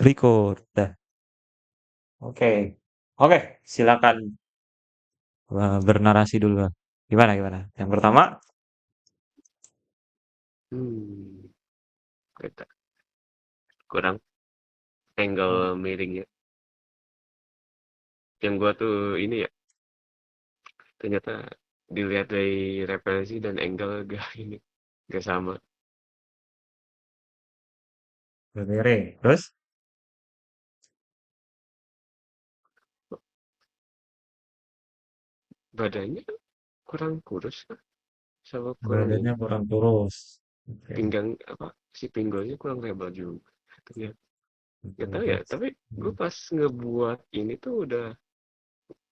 Record. Dah. Oke. Oke, silakan bernarasi dulu. Gimana gimana? Yang pertama, Hmm, kita kurang angle miringnya. Yang gua tuh ini ya, ternyata dilihat dari referensi dan angle gak ini, gak sama. berdiri. Terus Badannya kurang kurus kan, sama kurang badannya ini. kurang kurus. Oke. Pinggang apa, si pinggulnya kurang lebar juga. Ternyata gak tahu ya, Kurus. tapi gue pas ngebuat ini tuh udah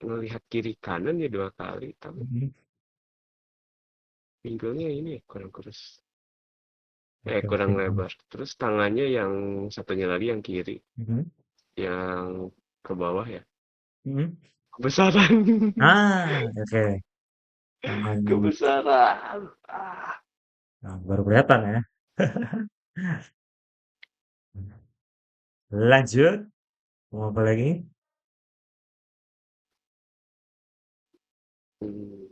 ngelihat kiri kanan ya 2 kali, tapi Mhm. pinggulnya ini ya kurang kurus. Oke oke. Kurang lebar. Terus tangannya yang satunya lagi yang kiri, Mhm. yang ke bawah ya. Mhm. Kebesaran. Ah, oke. Tangan. Kebesaran. Ah. Nah, baru kelihatan ya. Lanjut. Mau apa lagi? Hmm,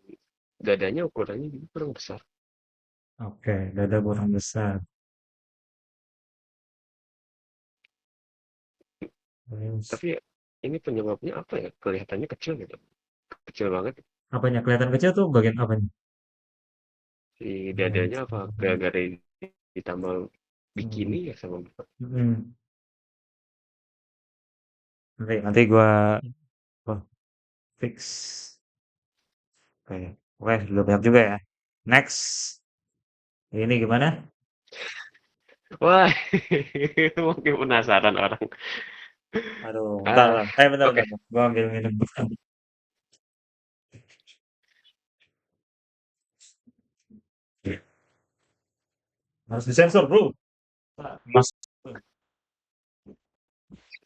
dadanya ukurannya juga kurang besar. Oke, dada kurang besar. Terus, Tapi ya, ini penyebabnya apa ya? Kelihatannya kecil gitu. Kecil banget. apanya kelihatan kecil tuh bagian apanya? Si Hmm. dadanya apa? Gara-gara ditambah Hmm. bikini ya sama bapak. Hmm. Nanti gua fix. Oke, oke, udah banyak juga ya. Next, ini gimana? Wah, itu mungkin penasaran orang. Aduh, bentar, Ah, bentar. Bentar, oke. bentar. Gua ambil minum dulu. Harus disensor, bro. Mas.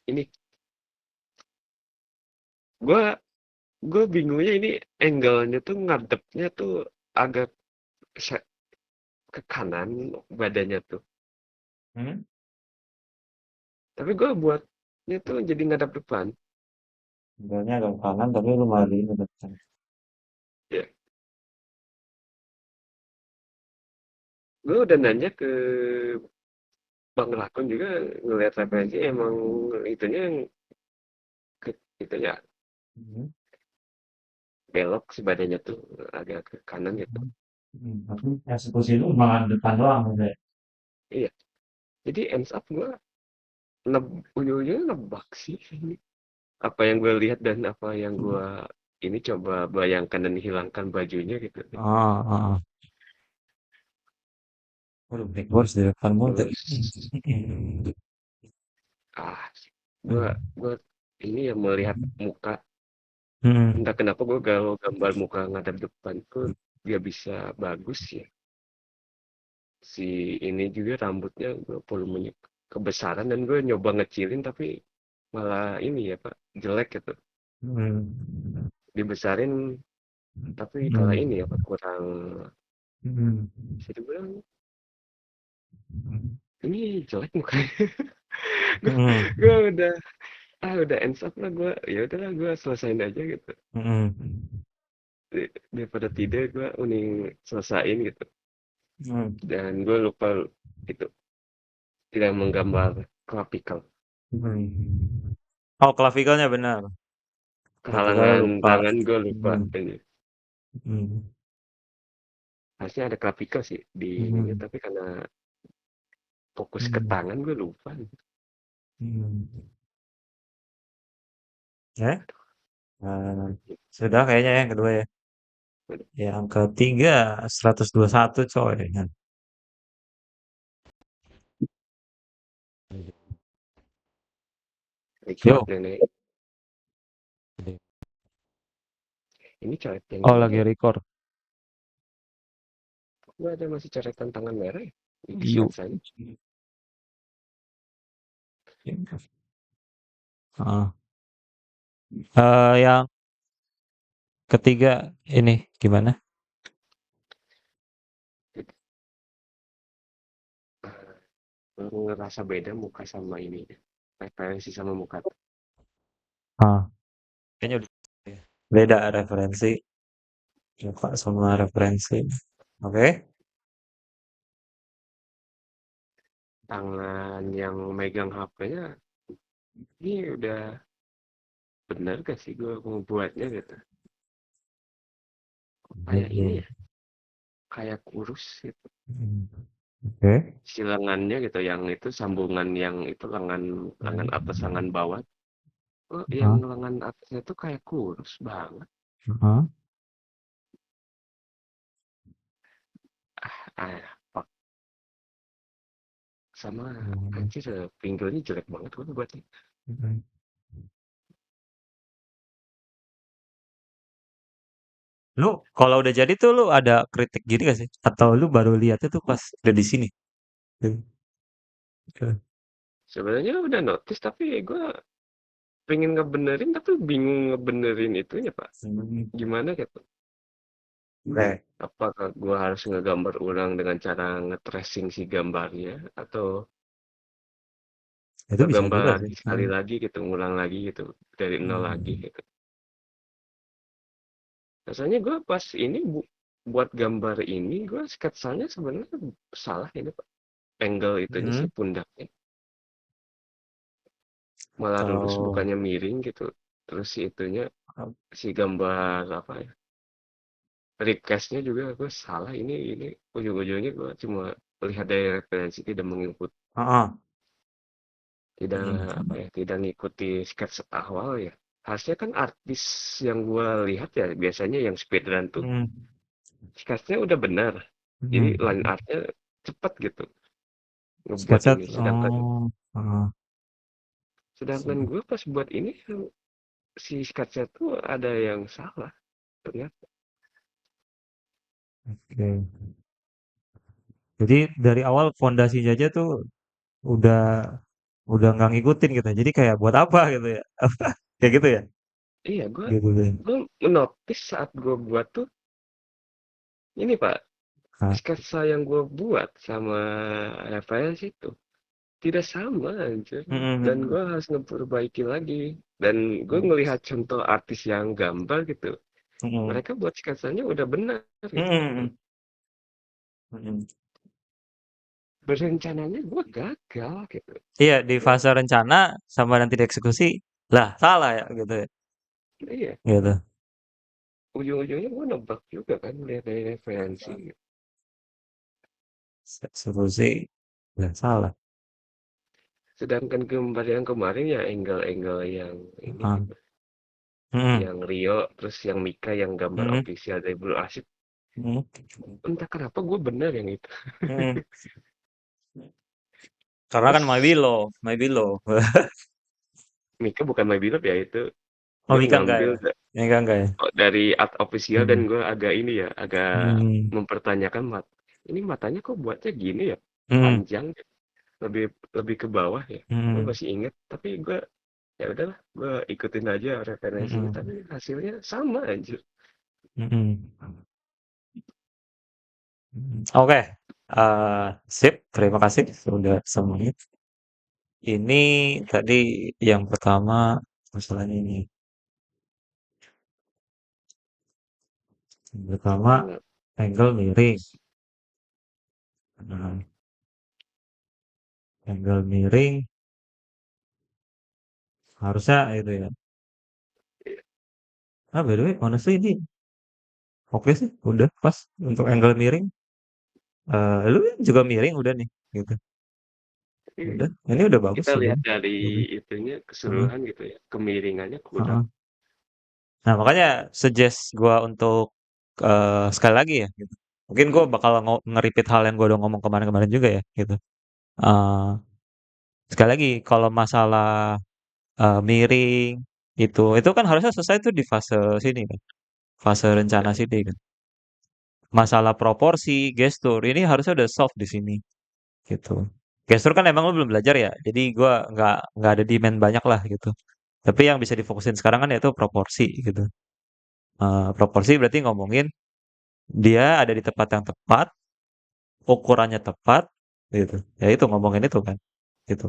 Ini gua gue bingungnya ini angle-nya tuh ngadepnya tuh agak se- ke kanan badannya tuh. Hmm? Tapi gue buatnya tuh jadi ngadap depan. Sebenarnya agak kanan, tapi lu malah di ini depan. Ya, gue udah nanya ke Bang Lakon juga ngelihat referensi emang itunya yang ke, itu ya Hmm. belok si badannya tuh agak ke kanan gitu. Tapi eksekusi lu malah depan doang udah. Iya. Jadi ends up gue neb ujung-ujungnya nebak sih ini. Apa yang gue lihat dan apa yang gue ini coba bayangkan dan hilangkan bajunya gitu. Ah, ah, ah. Waduh, Black Box di depan mulu tadi. Terus ah gue ini ya melihat muka, Hmm. entah kenapa gue kalau gambar muka ngadep depan tuh dia bisa bagus ya. Si ini juga rambutnya gue volumenya kebesaran dan gue nyoba ngecilin tapi malah ini ya Pak jelek gitu. Hmm. Dibesarin tapi kalah Hmm. ini ya Pak kurang, Hmm. bisa dibilang ini jelek mukanya. gue Hmm. gue udah ends up lah, gue ya udahlah gue selesain aja gitu. Hmm. Daripada tidak gue mending selesain gitu. Hmm. Dan gue lupa itu tidak menggambar clavicle, Hmm. Oh, klavikalnya benar. Klavikalnya kehalangan lupa. tangan gue lupa Hmm. ini. Hmm. Harusnya ada clavicle sih di ininya Hmm. tapi karena fokus ke Hmm. tangan gue lupa. Hmm. Ya, sudah kayaknya yang kedua ya. Yang ketiga 121 coy. Record Yo. nenek. Ini coret yang Oh, ini lagi ya. record. Gue ada masih coretan tangan merah ya di Yo. sketsanya. Ah. Yang ketiga ini gimana? Baru ngerasa beda muka sama ini. referensi sama muka. Ah, kayaknya udah beda referensi. Muka sama referensi. Oke. Tangan yang megang HP-nya, ini udah bener gak sih gue membuatnya gitu. Kayak ini Hmm. ya, kayak kurus gitu. Hmm. Oke. Si lengannya gitu, yang itu sambungan yang itu lengan lengan atas lengan bawah. Oh, yang Ah, lengan atasnya tuh kayak kurus banget. ah. Ah, pak sama Hmm. anjir pinggulnya jelek banget gue buatnya. Hmm. Lu kalau udah jadi tuh lu ada kritik gini gak sih? Atau lu baru lihatnya tuh pas udah di sini? Gitu. Sebenarnya udah notice tapi gue pengen ngebenerin tapi bingung ngebenerin itunya Pak. Hmm. Gimana gitu? Oke. Apakah gue harus ngegambar ulang dengan cara nge-tracing si gambarnya atau Itu bisa ngegambar juga sih. lagi sekali Hmm. lagi gitu, ngulang lagi gitu dari nol lagi Hmm. gitu. Rasanya gue pas ini buat gambar ini gue sketsanya sebenarnya salah ini Pak. Angle itunya Hmm. sih pundaknya malah lurus Atau bukannya miring gitu. Terus si itunya si gambar apa ya? Requestnya juga gue salah ini ujung-ujungnya gue cuma melihat dari referensi tidak mengikuti ah, tidak apa hmm. ya tidak ngikuti sketch awal ya harusnya kan artis yang gue lihat ya biasanya yang speedrun tuh Hmm. sketchnya udah benar jadi line Hmm. artnya cepet gitu ngebuat Sketsa ini sedangkan oh, ah, sedangkan gue pas buat ini si sketchnya tuh ada yang salah ternyata. oke. Jadi dari awal fondasinya aja tuh udah udah nggak ngikutin gitu. Jadi kayak buat apa gitu ya? Kayak gitu ya? Iya gue Gitu deh. gue menotis saat gue buat tuh ini pak Ah, sketsa yang gue buat sama referensi itu tidak sama anjir dan mm-mm, gue harus memperbaiki lagi dan gue ngelihat contoh artis yang gambar gitu mm-mm, mereka buat sketsanya udah benar gitu mm-mm, mm-mm. berencananya gue gagal gitu Iya, di gue fase rencana sama nanti dieksekusi, lah salah ya gitu ya. iya Gitu. ujung-ujungnya gue nebak juga kan lihat dari referensi gitu. Eksekusi, lah salah. Sedangkan gambar yang kemarin ya angle-angle yang ini Ah, gitu mm-mm, yang Rio terus yang Mika yang gambar mm-mm, official dari Blue Asip mm-mm, entah kenapa gue bener yang itu mm-mm. Karena kan My terus Willow, My Willow. Mika bukan My Beloved ya itu Oh, gue Mika enggak ngambil ya? Mika enggak ya? dari art official dan Hmm. gue agak ini ya agak Hmm. mempertanyakan ini matanya kok buatnya gini ya Hmm. panjang lebih lebih ke bawah ya gue Hmm. masih inget tapi gue ya udahlah gue ikutin aja referensinya Hmm. tapi hasilnya sama anjir. Hmm. Oke. Sip, terima kasih sudah semuanya. Ini tadi yang pertama masalahnya ini. Yang pertama Nah, angle miring. Nah, angle miring harusnya itu ya. By the way, honestly ini oke sih, udah pas untuk angle miring. Lu juga miring udah nih, gitu. Udah, ini udah bagus kita lihat sebenarnya. dari Gitu. itunya Heeh, keseluruhan gitu ya kemiringannya kurang heeh. Nah, makanya suggest gua untuk sekali lagi ya, gitu. Mungkin gua bakal nge-repeat hal yang gua udah ngomong kemarin-kemarin juga ya, gitu. Eh, sekali lagi, kalau masalah miring itu kan harusnya selesai tuh di fase sini kan, fase rencana nah, sini kan. Masalah proporsi, gestur ini harusnya udah solve di sini, gitu. Gestur kan emang lu belum belajar ya, jadi gua nggak ada demand banyak lah gitu. Tapi yang bisa difokusin sekarang kan yaitu proporsi gitu. Proporsi berarti ngomongin dia ada di tempat yang tepat, ukurannya tepat, gitu. Ya itu ngomongin itu kan, gitu.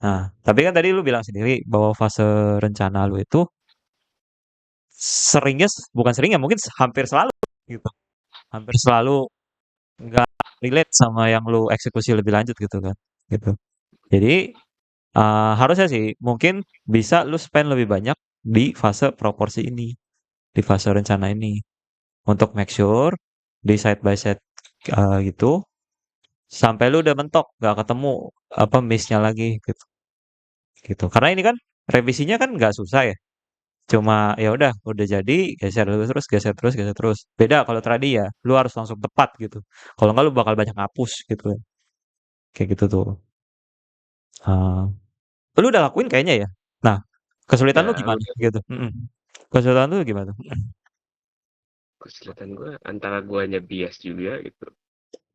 Nah, tapi kan tadi lu bilang sendiri bahwa fase rencana lu itu seringnya, bukan seringnya, mungkin hampir selalu gitu. Hampir selalu nggak relate sama yang lu eksekusi lebih lanjut gitu kan. Gitu. Jadi harusnya sih mungkin bisa lu spend lebih banyak di fase proporsi ini, di fase rencana ini, untuk make sure di side by side gitu sampai lu udah mentok, nggak ketemu apa miss-nya lagi gitu. Gitu. Karena ini kan revisinya kan nggak susah ya. Cuma ya udah jadi geser terus, geser terus, geser terus. Beda kalau tradi ya, lu harus langsung tepat gitu. Kalau nggak lu bakal banyak ngapus gitu. Kayak gitu tuh. Ah, lu udah lakuin kayaknya ya. Nah, kesulitan lu Ya gimana udah, gitu? Kesulitan lu gimana? kesulitan gue antara guanya bias juga gitu.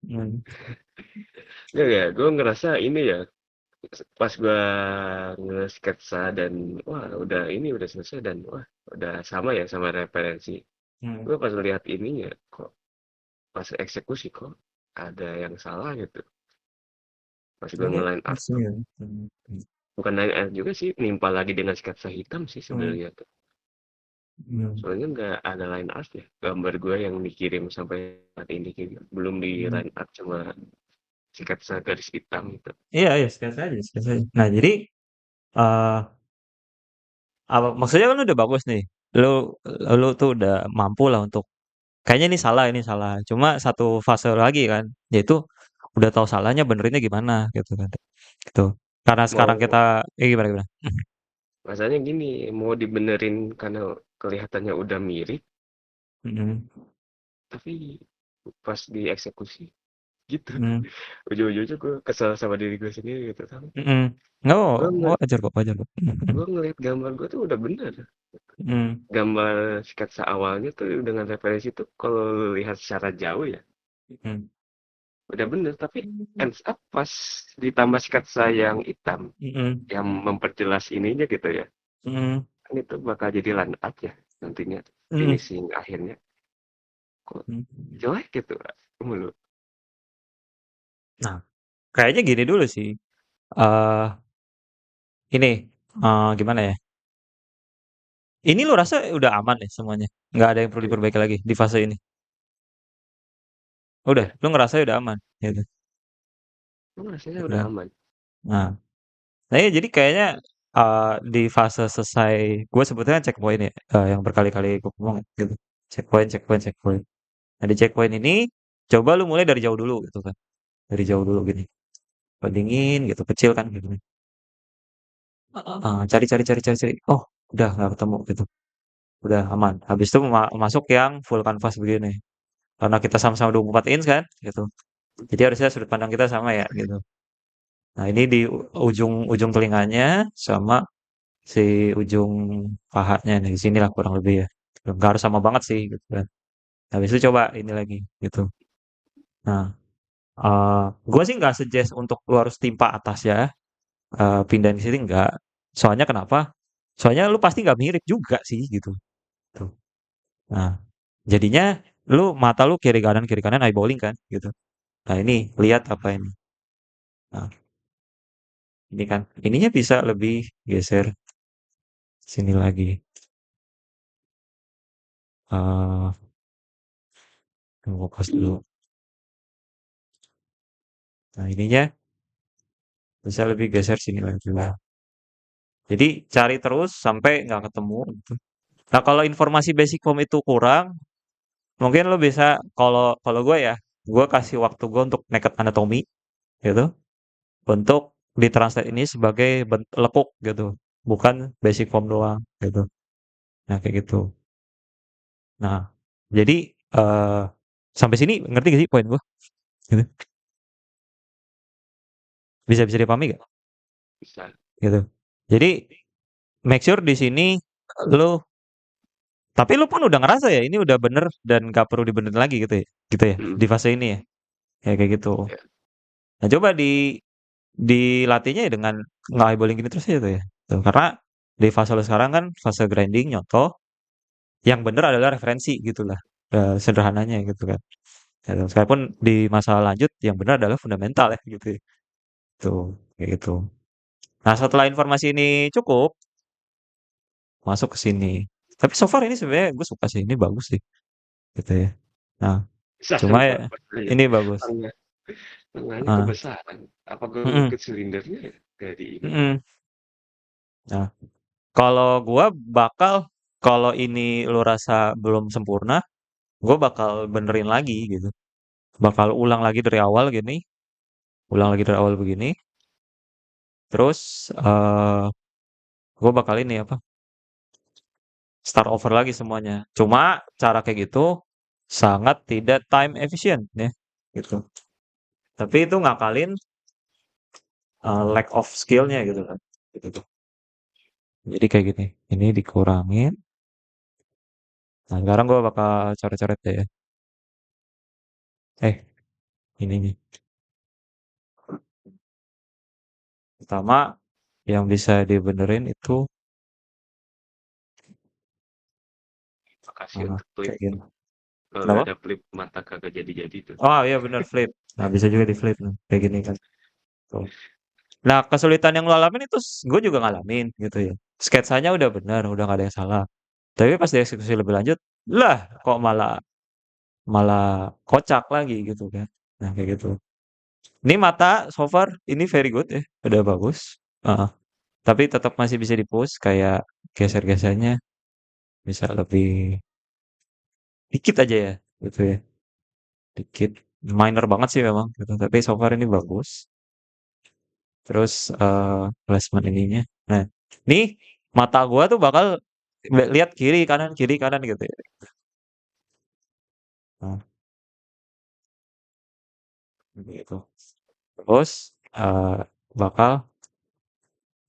Mm, Ya ya, gue ngerasa ini ya, pas gue nge-sketsa dan wah udah selesai dan wah udah sama ya sama referensi. mm. Gue pas lihat ini ya kok pas eksekusi kok ada yang salah gitu. Pas gue Iya, nge-line art tuh. iya. Bukan line art juga sih, nimpa lagi dengan sketsa hitam sih Mm, sebenarnya tuh. mm, Soalnya nggak ada line art ya. Gambar gue yang dikirim sampai saat ini kayak gitu. Belum di mm. line art cuma sketsa garis hitam gitu. Iya, iya, sekali aja, sekali aja. Nah, jadi eh maksudnya kan lu udah bagus nih. Lu lu tuh udah mampu lah untuk kayaknya ini salah. Cuma satu fase lagi kan, yaitu udah tahu salahnya benerinnya gimana gitu kan. Gitu. Karena sekarang kita Mau gimana gimana? Masanya gini, mau dibenerin karena kelihatannya udah mirip, Mm, tapi pas dieksekusi gitu. mm, Ujung-ujungnya gue kesel sama diri gue sendiri gitu. Tapi mm. Nggak, gue ngeliat, wajar kok, wajar kok. gue ngeliat gambar gue tuh udah bener. Mm, Gambar sketsa awalnya tuh dengan referensi tuh kalau lu lihat secara jauh ya, mm, udah bener. Tapi ends up pas ditambah sketsa yang hitam, mm, yang memperjelas ininya gitu ya. mm, Kan itu bakal jadi land art ya nantinya, mm, finishing akhirnya. Kok mm. jelek gitu mulu. Nah, kayaknya gini dulu sih. eh ini gimana ya? Ini lu rasa udah aman ya semuanya? Nggak ada yang perlu diperbaiki lagi di fase ini? Udah, Ya, lu ngerasa udah aman gitu. rasanya udah Udah. aman. Nah, nah ya jadi kayaknya di fase selesai, gue sebetulnya checkpoint ya, yang berkali-kali gue ngomong gitu. Checkpoint, checkpoint, checkpoint. Nah di checkpoint ini, coba lu mulai dari jauh dulu gitu kan. Dari jauh dulu gini. Bandingin gitu, kecil kan gitu. Cari, cari, cari, cari, cari. Oh, udah nggak ketemu gitu. Udah aman. Habis itu masuk yang full canvas begini. Karena kita sama-sama 24 inch kan gitu. Jadi harusnya sudut pandang kita sama ya gitu. Nah, ini di ujung ujung telinganya sama si ujung pahanya nih di sinilah kurang lebih ya. Nggak harus sama banget sih gitu kan. Habis itu coba ini lagi gitu. Nah, gue sih nggak suggest untuk lu harus timpa atas ya, pindahin ke sini nggak. Soalnya kenapa? Soalnya lu pasti nggak mirip juga sih gitu. Tuh. Nah, jadinya mata lu kiri kanan eyeballing kan gitu. Nah ini lihat apa ini. Nah, ini kan ininya bisa lebih geser sini lagi. eh Tunggu pas dulu. Nah, ininya bisa lebih geser sini lagi lah. Jadi cari terus sampai nggak ketemu gitu. Nah, kalau informasi basic form itu kurang, mungkin lo bisa kalau kalau gue ya, gue kasih waktu gue untuk naked anatomy gitu, untuk ditranslate ini sebagai lekuk gitu, bukan basic form doang gitu. Nah, kayak gitu. Nah, jadi sampai sini ngerti gak sih poin gue? Gitu. Bisa bisa dipahami gak? Bisa. Gitu. Jadi make sure di sini lo, tapi lu pun udah ngerasa ya ini udah bener dan gak perlu dibenerin lagi gitu ya Mm, di fase ini ya, ya kayak gitu. ya. Nah coba dilatihnya ya dengan nge-eyeballing gini terus aja tuh ya. Tuh, karena di fase lu sekarang kan fase grinding nyontoh, yang bener adalah referensi gitulah, sederhananya gitu kan. Ya, sekalipun di masa lanjut yang benar adalah fundamental ya gitu ya. Tuh kayak gitu. Nah, setelah informasi ini cukup, masuk ke sini. Tapi so far ini sebenarnya gue suka sih, ini bagus sih, gitu ya. Nah, cuma Besar ya, banget ya. ini bagus. Tengah, tengahnya Ah, kebesaran. Apa gue mm-mm, ke silindernya ya? Dari ini. mm-mm. Nah, kalau gua bakal, kalau ini lu rasa belum sempurna, gue bakal benerin lagi gitu. Bakal ulang lagi dari awal gini, ulang lagi dari awal begini. Terus gue bakal ini apa? Start over lagi semuanya. Cuma cara kayak gitu sangat tidak time efficient ya, gitu. Tapi itu ngakalin lack of skillnya gitu kan. Gitu tuh. Jadi kayak gini, ini dikurangin. Nah, sekarang gue bakal coret-coret deh ya. Ini nih. Pertama, yang bisa dibenerin itu Makasih untuk flip. kayak gini. Kalau nggak Kenapa? ada flip, mata kagak jadi-jadi tuh. Oh iya bener flip. Nah bisa juga di flip nih. Kayak gini kan. Tuh. Nah kesulitan yang lo alamin itu gue juga ngalamin gitu ya. Sketsanya udah bener, udah gak ada yang salah. Tapi pas dieksekusi lebih lanjut, lah kok malah malah kocak lagi gitu kan. Nah kayak gitu. Ini mata so far ini very good ya, udah bagus. Heeh. Tapi tetap masih bisa di-push kayak geser-gesernya bisa lebih dikit aja ya gitu ya. Dikit. Minor banget sih memang gitu. Tapi so far ini bagus. Terus placement ininya. Nah, nih mata gua tuh bakal lihat kiri kanan gitu ya. Nah, gitu. Terus bakal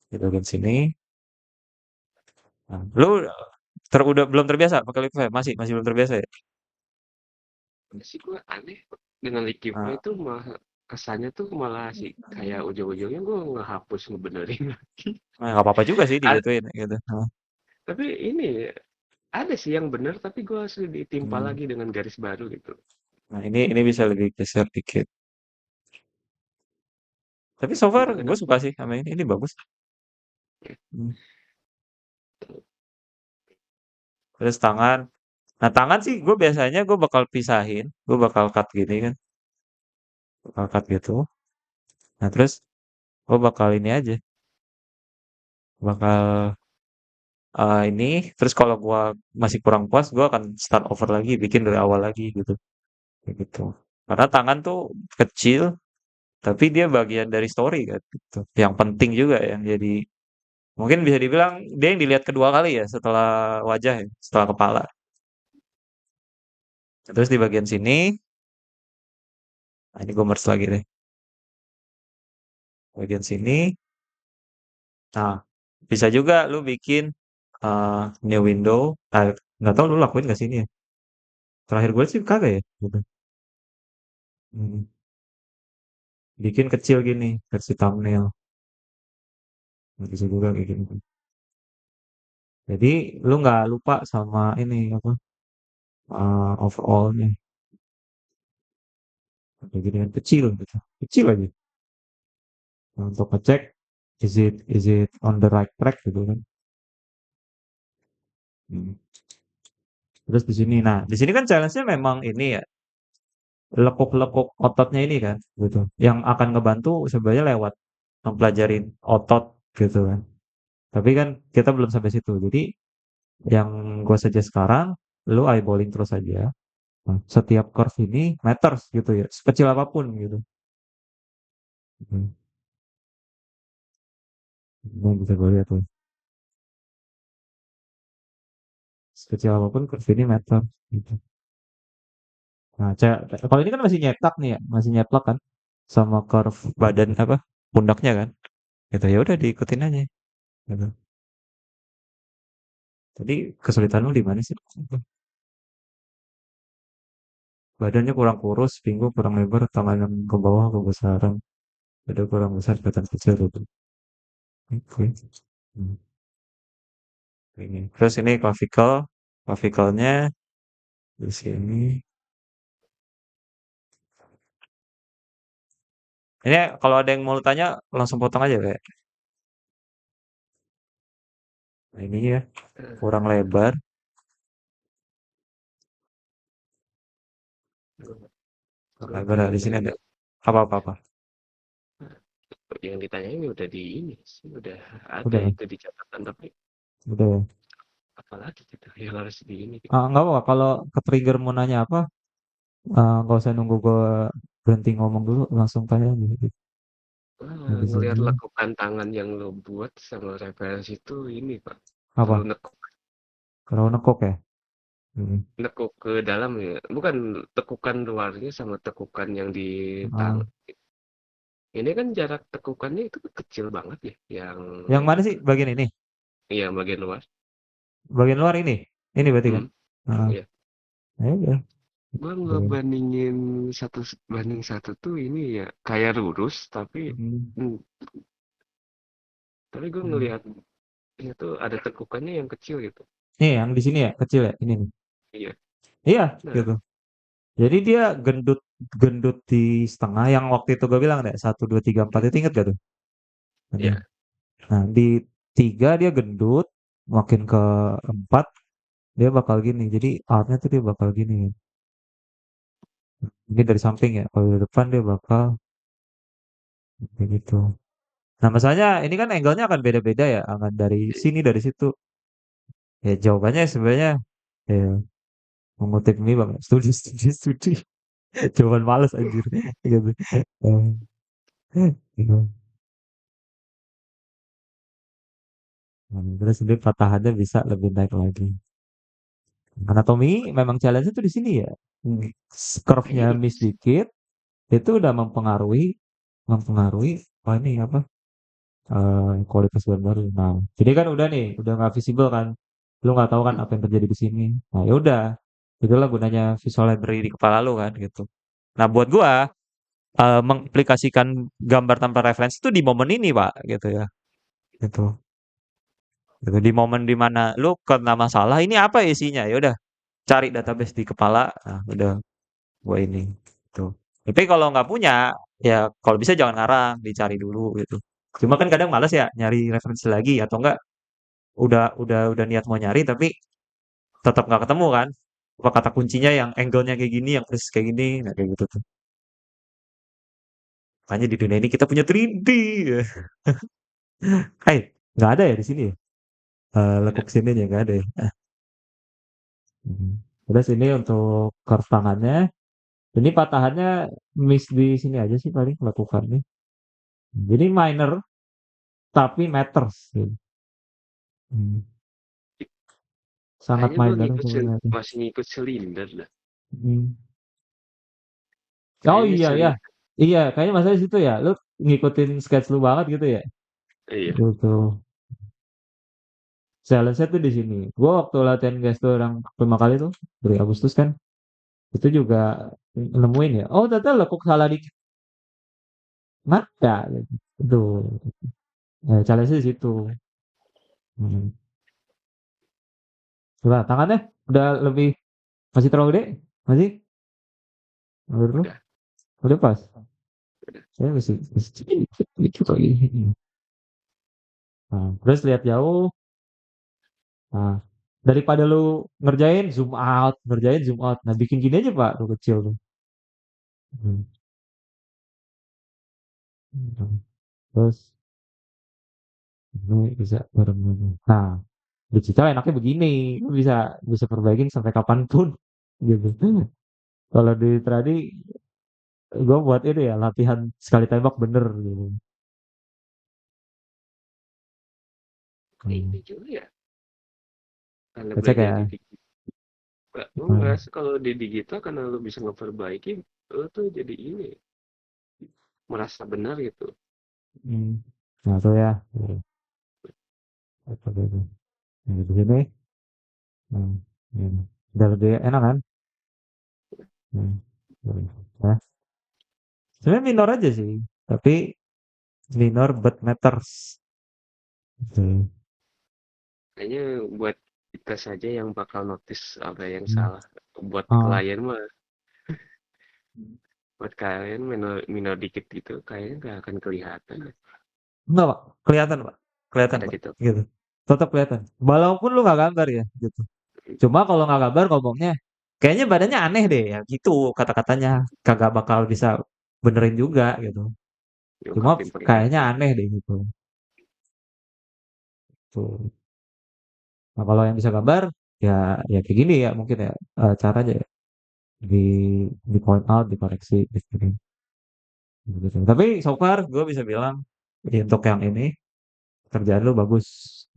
di bagian sini. Nah, lu udah belum terbiasa pakai Liquify? Masih masih belum terbiasa ya? Udah sih gue aneh. Dengan Liquify Nah, itu malah kesannya tuh malah sih kayak ujung-ujungnya gue ngehapus ngebenerin lagi. nggak apa-apa juga sih Ad- digituin gitu. Nah, tapi ini ada sih yang bener tapi gue harus ditimpa hmm. lagi dengan garis baru gitu. Nah, ini bisa lebih geser dikit. Tapi so far Gimana gue dong? suka sih sama ini. Ini bagus. Hmm. Terus tangan. Nah, tangan sih gue biasanya gue bakal pisahin. Gue bakal cut gini kan. Bakal cut gitu. Nah, terus gue bakal ini aja. Bakal ini. Terus kalau gue masih kurang puas, gue akan start over lagi. Bikin dari awal lagi gitu. Kayak gitu. Karena tangan tuh kecil. Tapi dia bagian dari story kan. Gitu. Yang penting juga yang jadi. Mungkin bisa dibilang dia yang dilihat kedua kali ya. Setelah wajah ya. Setelah kepala. Terus di bagian sini. Nah, ini gue merge lagi deh. Bagian sini. Nah, bisa juga lu bikin new window. Nah, nggak tahu lu lakuin nggak sih ini ya? Terakhir gue sih kagak ya. Gitu. Hmm. Bikin kecil gini versi thumbnail. Nah, bisa juga kayak gini. Jadi lu nggak lupa sama ini apa overallnya. Kayak gini kan kecil gitu. Kecil aja. Nah, untuk ngecek is it on the right track gitu kan. Hmm. Terus di sini, nah di sini kan challenge-nya memang ini ya lekuk-lekuk ototnya ini kan, gitu. Yang akan ngebantu sebenarnya lewat mempelajari otot gitu kan. Tapi kan kita belum sampai situ. Jadi yang gue suggest sekarang, lu eyeballing terus aja. Nah, setiap curve ini matters gitu ya, sekecil apapun gitu. Hmm. Nah, bisa gue lihat tuh. Sekecil apapun curve ini matter gitu. Nah, kalau ini kan masih nyetak nih ya, masih nyeplak kan sama curve badan apa pundaknya kan. Gitu ya udah diikutin aja gitu. Tadi kesulitan lu di mana sih? Badannya kurang kurus, pinggul kurang lebar, tangan yang ke bawah kebesaran, dada kurang besar, kelihatan kecil gitu. Oke. Hmm, ini. Terus ini clavicle-nya di sini. Ini kalau ada yang mau lu tanya langsung potong aja kayak. Nah, ini ya, kurang Eh, lebar. Kurang gue lebar. Nah, pengen di sini ada nanya, apa-apa-apa. yang ditanyain udah di ini sih, udah ada Udah, itu di catatan, tapi udah. apalagi gitu yang harus di ini gitu. Nggak apa kalau ke trigger mau nanya apa, nggak usah nunggu gue berhenti ngomong dulu, langsung tanya aja gitu. Wah, Nah, di ngelihat sini lekukan tangan yang lo buat sama referensi itu ini Pak, terlalu apa? nekuk, Kalau nekuk ya? Hmm. nekuk ke dalam ya, bukan tekukan luarnya sama tekukan yang di tang. Ah, Ini kan jarak tekukannya itu kecil banget ya, yang yang mana sih bagian ini? iya bagian luar. Bagian luar ini? Ini berarti kan? Hmm, Ah, iya. ya udah. Gua Udah. ngebandingin satu banding satu tuh ini ya kayak lurus Hmm. hmm, tapi gue Hmm. ngelihat itu ada tekukannya yang kecil gitu. Nih, yang di sini ya, kecil ya, ini nih. Iya. Iya, Nah, gitu. Jadi dia gendut gendut di setengah yang waktu itu gue bilang deh, 1, 2, 3, 4 hmm, itu inget gak tuh? Ada. iya. Nah, di 3 dia gendut, makin ke 4 dia bakal gini. Jadi artnya tuh dia bakal gini. Ini dari samping ya, kalau dari depan dia bakal kayak gitu. Nah, masalahnya ini kan angle-nya akan beda-beda ya, akan dari sini, dari situ. Ya jawabannya sebenarnya ya mengutip ini bang, studi, studi, studi. Jawaban males anjir. Gitu. Gitu. Nah, terus ini patahannya bisa lebih naik lagi. Anatomi memang challenge itu di sini ya. Curve-nya Iya miss sih. dikit, itu udah mempengaruhi mempengaruhi ini apa kualitas gambar. Nah, jadi kan udah nih, udah nggak visible kan, lu nggak tahu kan Hmm, apa yang terjadi di sini. Nah, ya udah, itulah gunanya visual library di kepala lu kan gitu. Nah, buat gua mengaplikasikan gambar tanpa referensi itu di momen ini pak, gitu ya, gitu. Gitu. Di momen dimana lu kena masalah, ini apa isinya? Ya udah, cari database di kepala, nah, udah gua ini. Gitu. Tapi kalau nggak punya, ya kalau bisa jangan ngarang, dicari dulu gitu. Cuma kan kadang males ya nyari referensi lagi atau enggak udah niat mau nyari tapi tetap nggak ketemu kan. Apa kata kuncinya yang angle-nya kayak gini, yang persis kayak gini, nah kayak gitu tuh. Makanya di dunia ini kita punya 3D. Ya. Hai, nggak ada ya di sini ya? ada. Lekuk sini ya nggak ada ya. Hmm. Terus ini untuk curve tangannya, ini patahannya miss di sini aja sih paling lakukannya. Jadi minor tapi matters. Gitu. Hmm. Sangat Kayaknya gue minor tapi matters. masih ngikut silinder lah. Hmm. Oh Kayaknya iya ya, silinder. iya kayaknya masalah di situ ya. Lu ngikutin sketch lu banget gitu ya. Iya. Gitu. Challenge-nya tuh di sini. Gua waktu latihan gestur yang pertama kali tuh dari Agustus kan, itu juga nemuin ya. Oh ternyata lekuk salah dikit. Maka gitu. Itu. Challenge-nya di situ. Hmm. Coba tangannya udah lebih masih terlalu gede? Masih? Menurut lu? Udah. Udah pas? Udah. Saya masih dikit lagi. Nah, terus lihat jauh. Nah, daripada lu ngerjain zoom out. Nah, bikin gini aja Pak, lu kecil tuh. Hmm. Hmm. Terus ini bisa bareng. Nah, digital enaknya begini, lu bisa bisa perbaikin sampai kapanpun gitu. Kalau di tradi, gue buat ini ya latihan sekali tembak bener gitu. Hmm. Ini juga ya. Karena Cek belajar di ya. digital. Gue Hmm. ngerasa kalau di digital karena lo bisa ngeperbaiki, lo tuh jadi ini merasa benar gitu. Hmm. Nah tuh ya. Apa gitu. Nah, di sini, hmm. Hmm. Udah lebih enak kan? Hmm. Ya. Sebenarnya minor aja sih, tapi minor but matters. Gitu. Kayaknya buat kita saja yang bakal notice apa yang Hmm. salah. Buat Oh, klien mah, buat klien minor, minor dikit gitu, kayaknya nggak akan kelihatan. enggak Pak, kelihatan Pak, kelihatan Ada Pak, gitu. gitu. tetap kelihatan. Walaupun lu nggak gambar ya, gitu. Cuma kalau nggak gambar ngomongnya, kayaknya badannya aneh deh ya, gitu kata-katanya. Kagak bakal bisa benerin juga gitu. Cuma Ungkapin kayaknya pengennya. aneh deh gitu. Tuh. Nah kalau yang bisa gambar, ya ya kayak gini ya mungkin ya caranya ya. di di point out, dikoreksi, gitu. Gitu. Tapi so far gue bisa bilang untuk yang ini kerjaan lu bagus.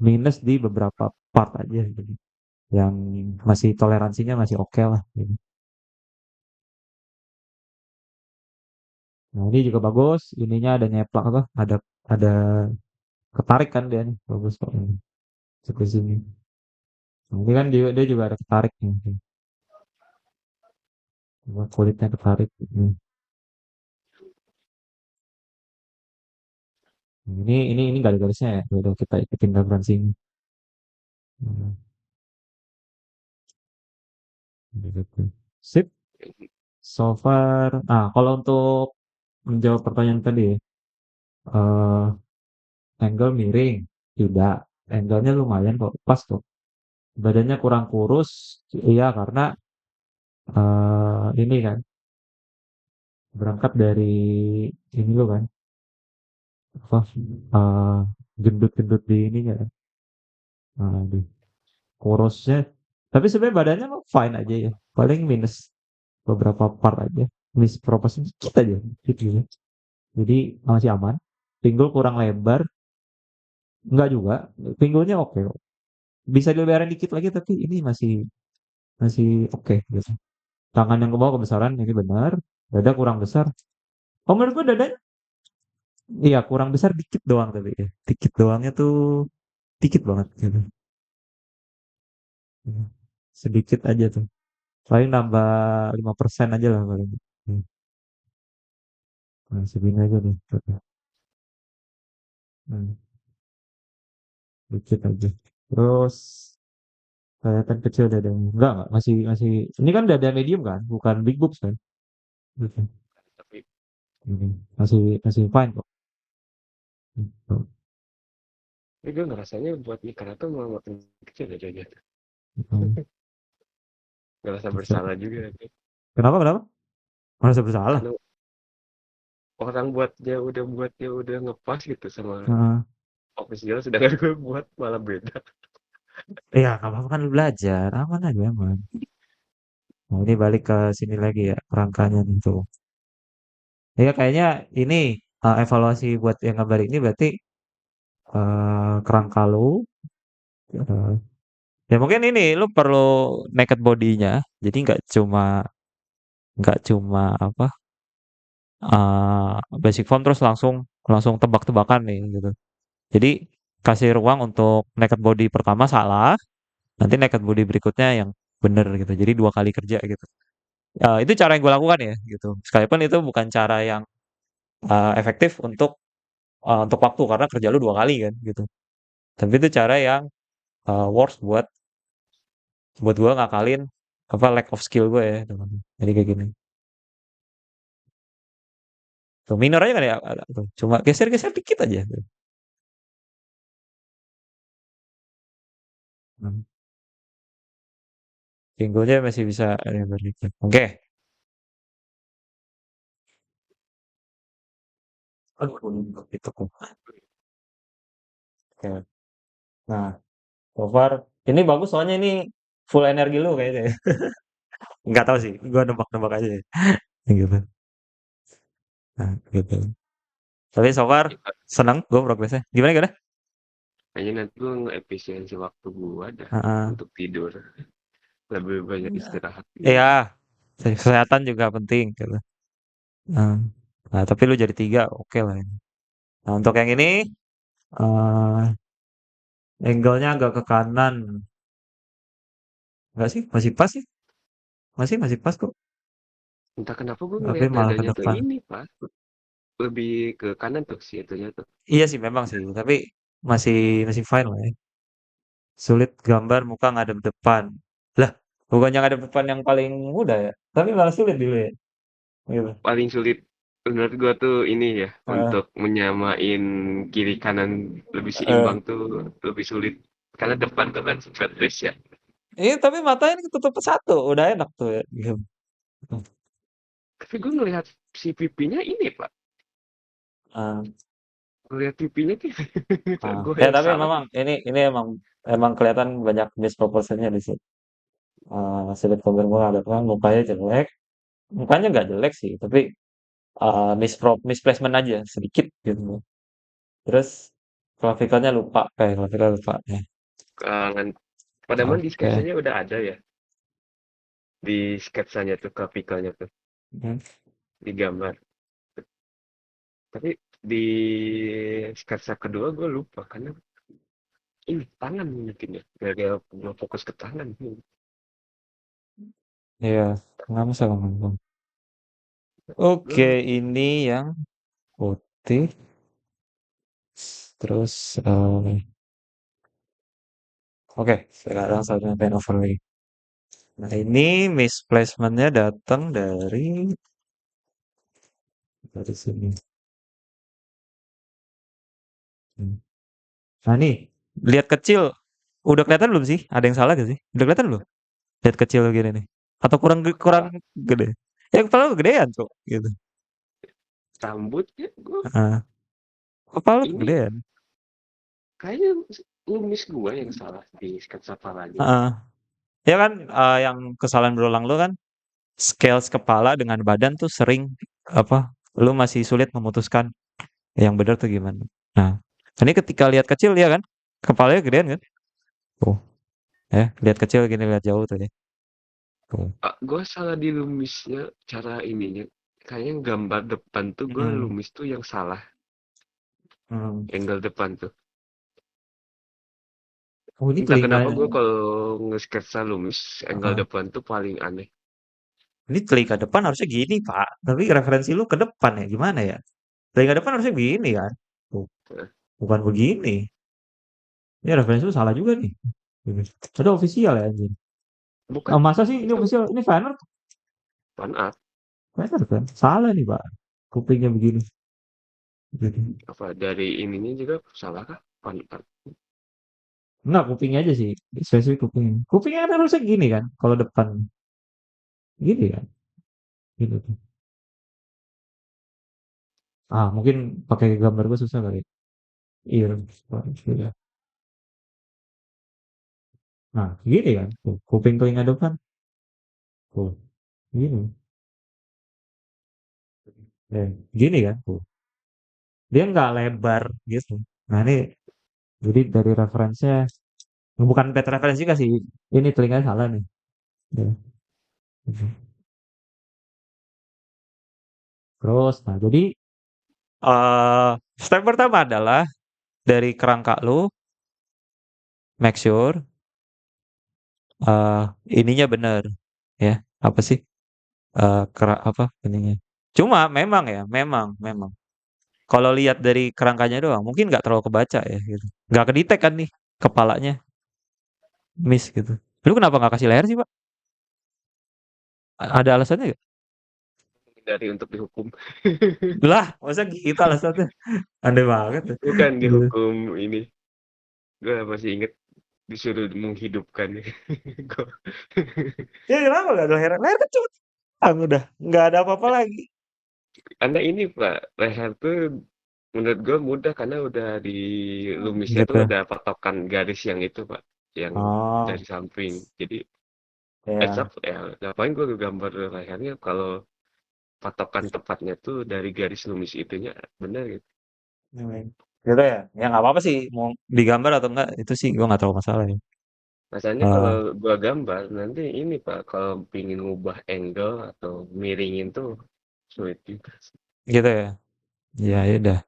Minus di beberapa part aja gitu. Yang masih toleransinya masih oke lah. Gitu. Nah ini juga bagus. Ininya ada nyeplak apa? Ada ketarik kan dia nih. Bagus kok ini. Seperti sini. Nah, ini kan dia juga ada ketarik nih. Kulitnya ketarik. Ini garis-garisnya ya. Udah kita ikutin referensinya. Hmm, gitu. Sip. So far. Nah kalau untuk menjawab pertanyaan tadi ya. eh angle miring. Tidak. Angle-nya lumayan kok. Pas kok. Badannya kurang kurus. Iya karena ini kan. Berangkat dari ini lo kan. Apa? Gendut-gendut di ininya kan. Di kurusnya. Tapi sebenarnya badannya mah fine aja ya. Paling minus beberapa part aja. Miss proportion dikit aja. Gitu ya. Jadi masih aman. Pinggul kurang lebar. Enggak juga. Pinggulnya oke kok. Bisa dilebarin dikit lagi tapi ini masih masih oke gitu. Tangan yang ke bawah kebesaran ini benar. Dada kurang besar. Oh menurut gua dada iya kurang besar dikit doang tapi ya. Dikit doangnya tuh dikit banget gitu. Hmm. Sedikit aja tuh. Paling nambah 5% aja lah paling. Hmm. Nah, segini aja nih. Hmm. Dikit aja. Terus kelihatan kecil dadanya. Enggak, masih masih ini kan dada medium kan, bukan big boobs kan. Gitu. Tapi Ini masih masih fine kok. Gitu. gue ngerasanya buat nikah tuh malah makin kecil aja gitu. Hmm. Ngerasa Bisa. bersalah juga gitu. Kenapa kenapa? Merasa bersalah. Karena orang buatnya udah ngepas gitu sama Heeh. official sedangkan gue buat malah beda. Iya, nggak apa-apa kan lu belajar, aman aja aman. Nah, ini balik ke sini lagi ya, rangkanya nih tuh. Ya kayaknya ini evaluasi buat yang gambar ini berarti kerangka lu. eh, ya mungkin ini lu perlu naked body-nya. Jadi nggak cuma apa basic form terus langsung langsung tebak-tebakan nih gitu. Jadi kasih ruang untuk naked body pertama salah, nanti naked body berikutnya yang bener gitu. Jadi dua kali kerja gitu. Itu cara yang gue lakukan ya gitu. Sekalipun itu bukan cara yang efektif untuk waktu karena kerja lu dua kali kan gitu. Tapi itu cara yang works buat buat gue ngakalin apa lack of skill gue ya. Teman. Jadi kayak gini. Tuh minor aja kan ya. Tuh. Cuma geser-geser dikit aja. Tuh. Hmm. Pinggulnya masih bisa dikit. Oke. Aduh, itu kok. Oke. Nah, so far ini bagus soalnya ini full energi lu kayaknya. Ya. Nggak tahu sih, gue nebak-nebak aja ya. Gitu. Nah, gitu. Tapi so far Ya, seneng gue progresnya. Gimana gimana? kayaknya nanti gue nge-efisiensi waktu gue dah Heeh. untuk tidur. Lebih banyak istirahat Iya, gitu. kesehatan juga penting gitu. Nah, nah, tapi lu jadi tiga, oke lah ini. Nah, untuk yang ini, eh angle-nya agak ke kanan. Enggak sih? Masih pas sih? Masih pas kok. Entah kenapa gue Tapi ngelihat malah ke dadanya tuh depan. ini, Pak. Lebih ke kanan tuh sih itunya tuh. Iya sih memang sih, tapi masih masih fine lah ya. Sulit gambar muka ngadep depan. Lah, bukannya ngadep depan yang paling mudah ya? Tapi malah sulit dulu ya. Gitu. Paling sulit menurut gue tuh ini ya, Heeh. untuk menyamain kiri kanan lebih Heeh. seimbang tuh lebih sulit. karena depan tuh kan sempet twist ya. Iya, tapi matanya ketutup satu, udah enak tuh ya. Gitu. Tapi gue ngelihat si pipinya ini pak, Ah, ngelihat pipinya tuh gue Ya yang tapi salah. memang ini emang emang kelihatan banyak misproporsinya di situ. Sulit Coburn ada kan mukanya jelek, mukanya nggak jelek sih, tapi misplacement aja sedikit gitu. Terus klavikalnya lupa ya. Kalangan padahal di Oke. sketsanya udah ada ya, di sketsanya tuh grafikalnya tuh Hmm. di gambar. Tapi di sketsa kedua gue lupa karena ini tangan mungkin ya, gara-gara gue fokus ke tangan. Iya, nggak masalah. Nggak masalah. Oke, Gue ini yang putih. Terus, oke, sekarang saatnya pen over lagi. Nah, ini misplacementnya datang dari sini. Hmm. Nah, nih, lihat kecil. Udah kelihatan belum sih? Ada yang salah gak sih? Udah kelihatan belum? Lihat kecil gini nih. Atau kurang kepala gede? Ya kepala lu gedean tuh, gitu. rambutnya gue Ah, kepala lu ini kegedean. kayaknya lumis gue yang salah di sketsa kepalanya. Heeh. Ya kan, yang kesalahan berulang lu kan scales kepala dengan badan tuh sering apa? Lu masih sulit memutuskan yang benar tuh gimana. Nah, ini ketika lihat kecil ya kan, kepalanya gedean kan? Tuh, lihat kecil gini lihat jauh tuh ya. Tuh. Gue salah di lumisnya cara ininya. Kayaknya gambar depan tuh gue Hmm. lumis tuh yang salah. Hmm. Angle depan tuh. Oh, ini Entah telinga. kenapa gue kalau nge-sketsa lumis, angle Heeh. depan tuh paling aneh. Ini telinga depan harusnya gini, Pak. Tapi referensi lu ke depan ya, gimana ya? Telinga depan harusnya begini kan? Tuh, Nah, bukan begini. Ini referensi lu salah juga nih. Ini. Ada official ya anjing. bukan, Masa sih ini itu official? Ini Fanart? fan art. Fanart kan? Salah nih, Pak. Kupingnya begini. Begini. Apa dari ininya juga salah kah? Fan art. Enggak, kupingnya aja sih. Spesifik kupingnya. Kupingnya kan harusnya gini kan? Kalau depan. Gini kan? Gitu tuh. Mungkin pakai gambar gue susah kali. Iya. Iya. Nah, gini kan? Tuh, kuping telinga depan. Tuh, gini. Gini kan? Tuh. Dia nggak lebar gitu. Nah, ini jadi dari referensinya, bukan bad referensi juga sih. Ini telinga salah nih. Ya, gitu. Terus, nah jadi step pertama adalah dari kerangka lu, make sure eh ininya bener ya. Apa sih? Apa ininya? Cuma memang kalau lihat dari kerangkanya doang, mungkin nggak terlalu kebaca ya gitu. Nggak kedetek kan nih kepalanya miss gitu. Lu kenapa nggak kasih leher sih, Pak? Ada alasannya nggak? Dari untuk dihukum. Lah, masa gitu alasannya? Aneh banget ya. Bukan Gitu. dihukum ini. Gue masih inget disuruh menghidupkan. Gua- Ya kenapa nggak ada leher? Leher kan cuma udah nggak ada apa-apa lagi. Karena ini Pak, leher tuh menurut gue mudah karena udah di lumisnya tuh Gitu. ada patokan garis yang itu Pak, yang Oh, dari samping. Jadi ya. ya ngapain gue gambar lehernya kalau patokan tepatnya tuh dari garis lumis itunya benar gitu. Hmm. Gitu ya. Ya nggak apa-apa sih mau digambar atau enggak itu sih gua nggak terlalu masalah ya. Masalahnya kalau Eh, gua gambar nanti ini Pak, kalau pingin ngubah angle atau miringin tuh sulit juga. gitu ya. Ya ya udah.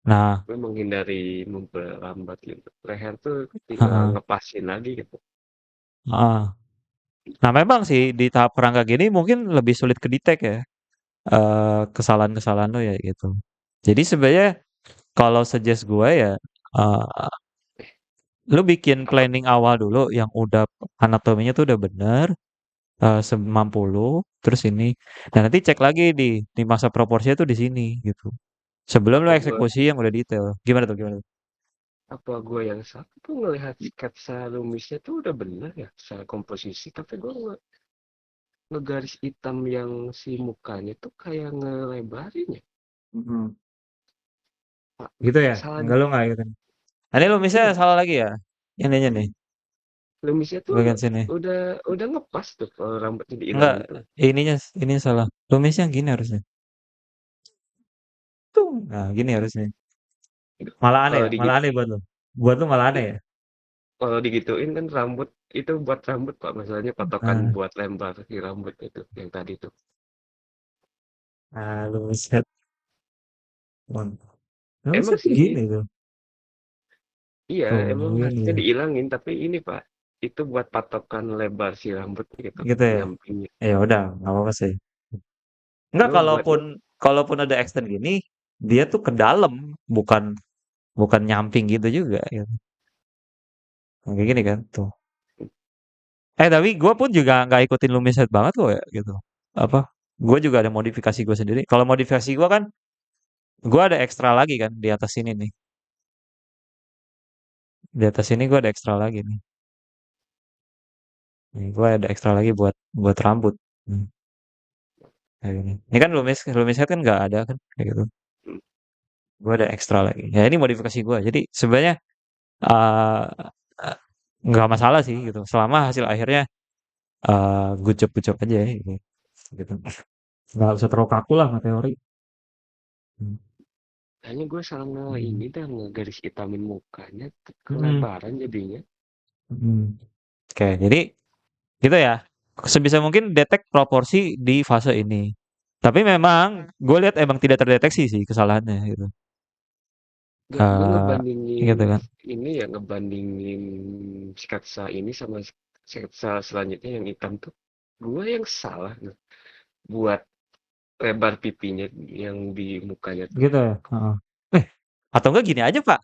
Nah, Gue menghindari memperlambat gitu. Leher tuh tinggal heeh, ngepasin lagi gitu. heeh. Nah, memang sih di tahap kerangka gini mungkin lebih sulit kedetek ya. Kesalahan-kesalahan lo ya gitu. Jadi sebenarnya kalau suggest gue ya eh, lu bikin Apa planning awal dulu yang udah anatominya tuh udah bener semampu lu terus ini dan nanti cek lagi di masa proporsinya tuh di sini gitu sebelum lu apa gue eksekusi yang udah detail gimana tuh. apa gue yang salah tuh ngelihat sketsa Lumisnya tuh udah bener ya secara komposisi, tapi gue ngegaris hitam yang si mukanya tuh kayak ngelebarin ya. Mhm. Pak, Gitu ya? salah Enggak lu nggak gitu. Ini lu misalnya iya. salah lagi ya? Ininya nih, Lumisnya tuh bagian sini. udah ngepas tuh kalau rambutnya Enggak, diilangin tuh. ini salah. Lumisnya gini harusnya. Tuh, nah gini harusnya. Malah aneh Kalau ya? Malah digit aneh buat lu. Buat lu malah aneh iya, ya? kalau digituin kan rambut itu buat rambut Pak, masalahnya patokan Nah, buat lembar si rambut itu yang tadi tuh. nah lu set. Lu Emang set sih, gini tuh. iya Tuh, emang gini harusnya tuh. diilangin, tapi ini Pak, itu buat patokan lebar si rambut gitu, Gitu ya? nyampingnya. Ya udah, nggak apa-apa sih. Enggak, Gue kalaupun buatnya kalaupun ada extend gini, dia tuh ke dalam, bukan bukan nyamping gitu juga gitu. Nah, kayak gini kan tuh. Tapi gue pun juga nggak ikutin Lumiset banget kok ya gitu. Apa? Gue juga ada modifikasi gue sendiri. Kalau modifikasi gue kan, gue ada ekstra lagi kan di atas sini nih. Di atas sini gue ada ekstra lagi nih. Nih, gue ada ekstra lagi buat buat rambut. Hmm, kayak gini. Ini kan Lumiset kan nggak ada kan kayak gitu. mm, Gue ada ekstra lagi. Ya ini modifikasi gue. Jadi sebenarnya eh eh, nggak masalah sih gitu. Selama hasil akhirnya good job aja ya gitu. Gitu. Nggak usah terlalu kaku lah sama teori. Hmm. kayaknya gue sama Hmm. ini dah ngegaris hitamin mukanya Hmm. kelebaran jadinya. Hmm. Oke, jadi gitu ya. Sebisa mungkin detek proporsi di fase ini. Tapi memang gue lihat emang tidak terdeteksi sih kesalahannya gitu. Gak, gue Eh ngebandingin gitu kan. ini ya, ngebandingin sketsa ini sama sketsa selanjutnya yang hitam tuh. Gue yang salah nih buat lebar pipinya yang di mukanya tuh. Gitu ya. Heeh. Eh, atau enggak gini aja, Pak.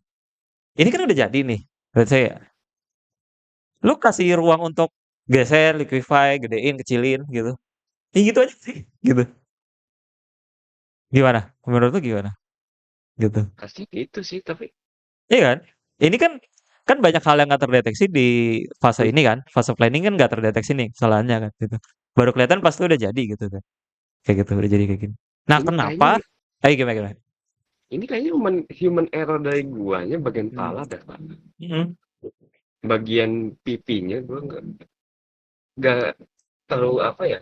Ini kan udah jadi nih. Let's say ya. Lu kasih ruang untuk geser, liquify, gedein, kecilin gitu. Ya gitu aja sih. Gitu. Gimana? Menurut lu gimana? Gitu. Pasti gitu sih, tapi Iya kan? Ini kan kan banyak hal yang nggak terdeteksi di fase hmm, ini kan. Fase planning kan nggak terdeteksi nih kesalahannya kan gitu. Baru kelihatan pas itu udah jadi gitu kan. Kayak gitu udah jadi kayak gini. Nah, ini kenapa? kayaknya Gimana gimana? ini kayaknya human error dari guanya bagian Hmm. pala dah Pak. Hmm. Bagian pipinya gue nggak terlalu apa ya,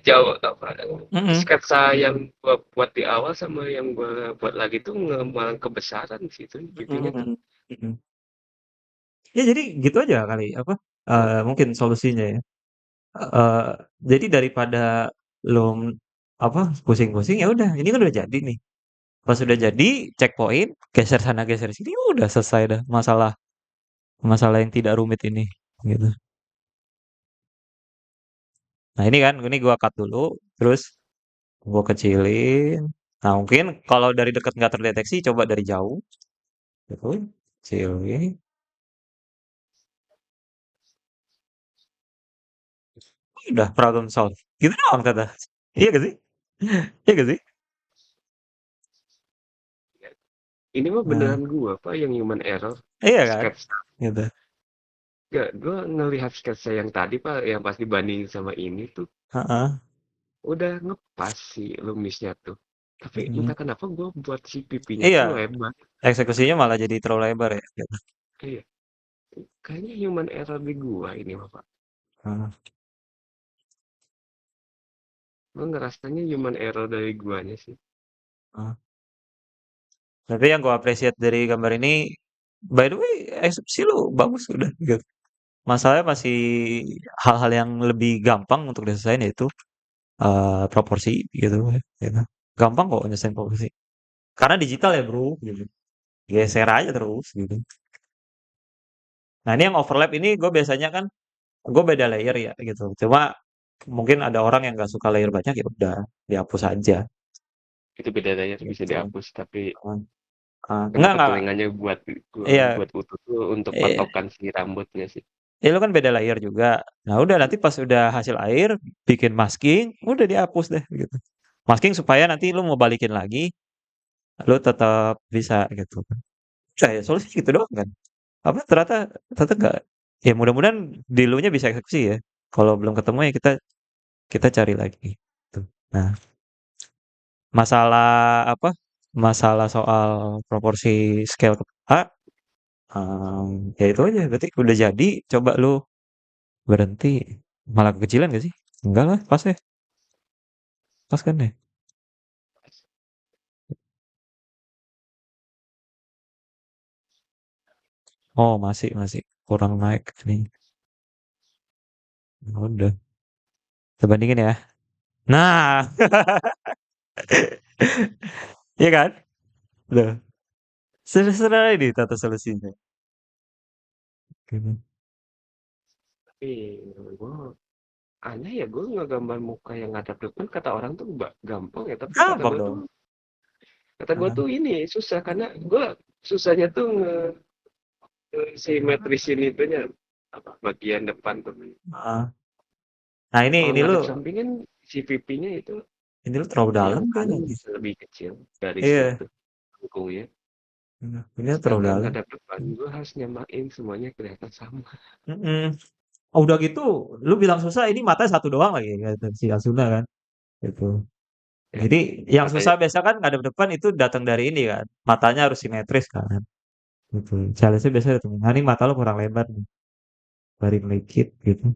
jauh apa, Hmm. sketsa yang gua buat di awal sama yang gua buat lagi tuh malah kebesaran sih itu pipinya tuh. Hmm. Hmm. Ya jadi gitu aja kali apa? Mungkin solusinya ya. Eh jadi daripada lo apa pusing-pusing ya udah ini kan udah jadi nih. Pas udah jadi checkpoint, geser sana geser sini udah selesai dah masalah masalah yang tidak rumit ini gitu. Nah ini kan, ini gua cut dulu, terus gua kecilin. Nah mungkin kalau dari dekat nggak terdeteksi, coba dari jauh, gitu, kecilin, udah problem solve. Gitu doang kata. Iya gak sih? Iya gak sih? Ini mah Nah, beneran gua apa yang human error. iya kan? Sketsa Gitu. gak, gua ngelihat sketsa yang tadi Pak yang pas dibandingin sama ini tuh Heeh. udah ngepas si lumisnya tuh, tapi Mm. entah kenapa gua buat si pipinya Iya, tuh lebar. eksekusinya malah jadi terlalu lebar ya. Gitu. Iya, kayaknya human error di gua ini mah Pak. Heeh. Gua ngerasanya human error dari guanya sih. Heeh. Tapi yang gua appreciate dari gambar ini, by the way, eksekusi lu bagus udah. Gitu. Masalahnya masih hal-hal yang lebih gampang untuk diselesain yaitu proporsi gitu gitu. Gampang kok nyelesain proporsi. Karena digital ya bro, gitu. Geser aja terus gitu. Nah ini yang overlap ini gue biasanya kan gue beda layer ya gitu. Cuma mungkin ada orang yang nggak suka layer banyak ya udah dihapus aja. Itu beda bedanya bisa Gitu. dihapus, tapi Hmm. kenapa Enggak. telinganya buat gua Iya, buat utuh tuh untuk eh, patokan si rambutnya sih. lu kan beda layer juga. Nah udah nanti pas udah hasil air bikin masking, udah dihapus deh gitu. Masking supaya nanti lu mau balikin lagi, lu tetap bisa gitu. Saya solusi gitu doang kan. Apa ternyata ternyata nggak, ya mudah-mudahan di elunya bisa eksekusi ya. Kalau belum ketemu ya kita kita cari lagi. Tuh. Nah, masalah apa? Masalah soal proporsi scale ke A, ya itu aja. Berarti udah jadi, coba lu berhenti. Malah kekecilan gak sih? Enggak lah, pas ya. Pas kan ya? Oh, masih, masih. Kurang naik nih. Ya udah, kita bandingin ya. Nah, iya kan? Loh, sederhana ini tata solusinya. Gitu. Tapi gue aneh ya, gue ngegambar muka yang ngadap depan kata orang tuh gampang ya, tapi Gampang dong. kata gue Nah, tuh ini susah karena gue susahnya tuh simetrisin itunya apa bagian depan tuh. ah. Nah, Kalau ini lu, ngadep samping kan si pipinya itu ini lu terlalu yang dalam kanan kayaknya. bisa lebih kecil garisnya Iya, tuh ya. ini terlalu Sedangkan dalam. ngadap depan gue harus nyamain semuanya kelihatan sama. Mm-mm. Oh, udah gitu, lu bilang susah, ini matanya satu doang lagi, kata si Asuna kan. Gitu. Ya, Jadi, yang matanya susah biasa kan ngadep depan itu datang dari ini kan. Matanya harus simetris kan. Gitu. Challenge-nya biasanya datang. Nah, ini mata lu kurang lebar nih. Dari dikit gitu.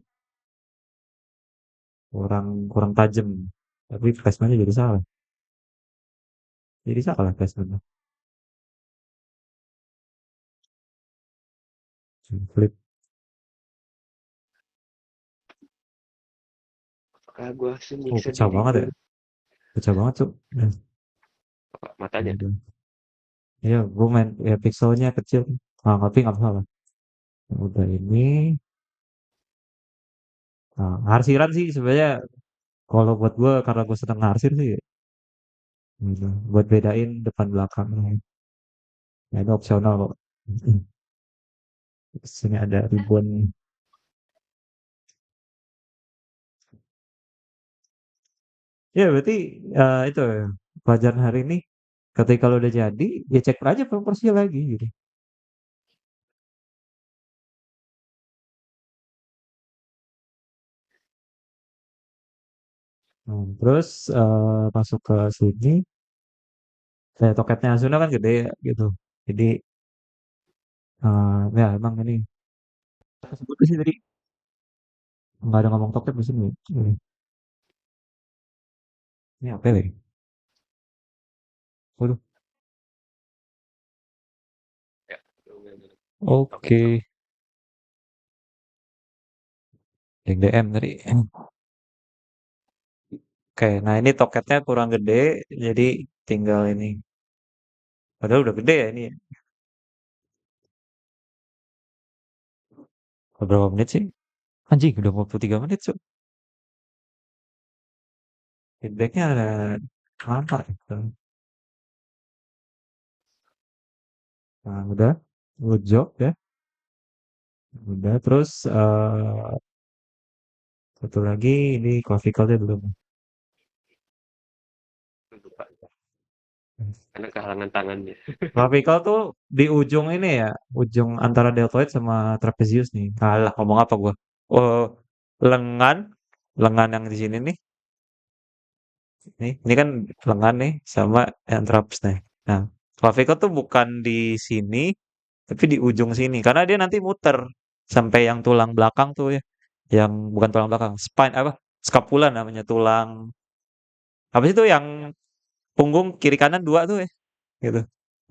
Kurang kurang tajam. Tapi placementnya jadi salah. Jadi salah placementnya. Flip. apakah gue harus Oh, nyiksa pecah diri banget gue ya. Pecah banget, Cuk. Ya, matanya. udah. Ya, gue main ya pixelnya kecil. Ah, tapi nggak masalah. Udah ini. Nah, arsiran sih sebenarnya kalau buat gue karena gue seneng narsir sih gitu. Buat bedain depan belakang. Nah, ini opsional kok. Sini ada ribuan. Ya berarti itu ya, pelajaran hari ini ketika lo udah jadi ya cek aja proporsinya lagi gitu. Nah, terus masuk ke sini, toketnya Asuna kan gede ya gitu. Jadi ya emang ini sebut sih tadi nggak ada ngomong toket di sini. Ini apa ya? Waduh. Ya, toket Oke. toket. Yang DM tadi. Oke, nah ini toketnya kurang gede, jadi tinggal ini. Padahal udah gede ya ini. Berapa menit sih? Anjing, udah 23 menit, Cuk. Feedbacknya ada lama gitu. Nah, udah. Good job ya. Udah, terus satu lagi ini clavicle-nya belum. Lupa karena kehalangan tangannya. Clavicle tuh di ujung ini ya, ujung antara deltoid sama trapezius nih. Alah, ngomong apa gua? Oh, lengan, lengan yang di sini nih. Ini kan lengan nih sama antraps nih. Nah, clavicle tuh bukan di sini, tapi di ujung sini. Karena dia nanti muter sampai yang tulang belakang tuh ya. Yang bukan tulang belakang, spine apa? Scapula namanya tulang. Apa sih itu yang punggung kiri kanan dua tuh ya, gitu.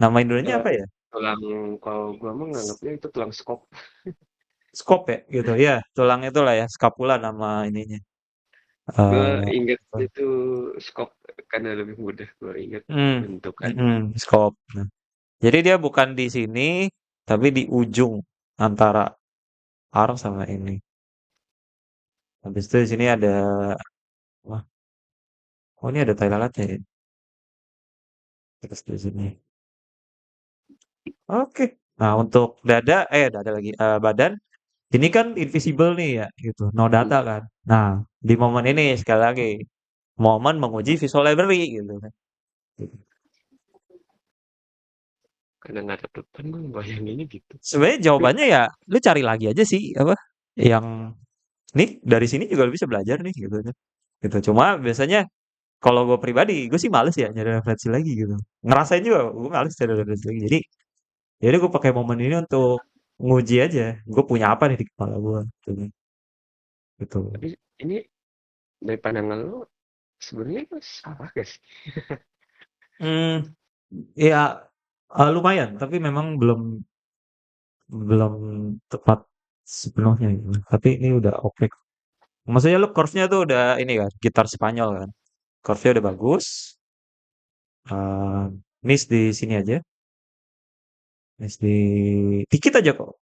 Nama Indonesianya Ya, apa ya? tulang kalau gua mah nganggapnya itu tulang skop. Skop ya, gitu. Ya, tulang itulah ya, scapula nama ininya. Gue Eh, inget itu skop karena lebih mudah gue inget hmm, bentukannya. skop. Nah, jadi dia bukan di sini, tapi di ujung antara arm sama ini. Habis itu di sini ada, wah, oh ini ada tai lalatnya ya. Terus di sini. Oke. Nah, untuk dada lagi, badan, ini kan invisible nih ya, gitu. No data kan. Nah, di momen ini sekali lagi, momen menguji visual library gitu kan. karena ngadep depan gue bayanginnya gitu. Sebenarnya jawabannya ya lu cari lagi aja sih apa yang nih dari sini juga lu bisa belajar nih gitu kan. Gitu. Cuma biasanya kalau gue pribadi, gue sih males ya nyari referensi lagi gitu. Ngerasain juga, gue males cari referensi lagi. Jadi gue pakai momen ini untuk nguji aja. Gue punya apa nih di kepala gue, gitu. Gitu. Tapi ini dari pandangan lo sebenarnya itu salah gak sih? Hmm, ya lumayan, tapi memang belum belum tepat sepenuhnya gitu. Tapi ini udah oke. Maksudnya lu curve-nya tuh udah ini kan, gitar Spanyol kan. Curve-nya udah bagus. Eh miss di sini aja. Miss di dikit aja kok.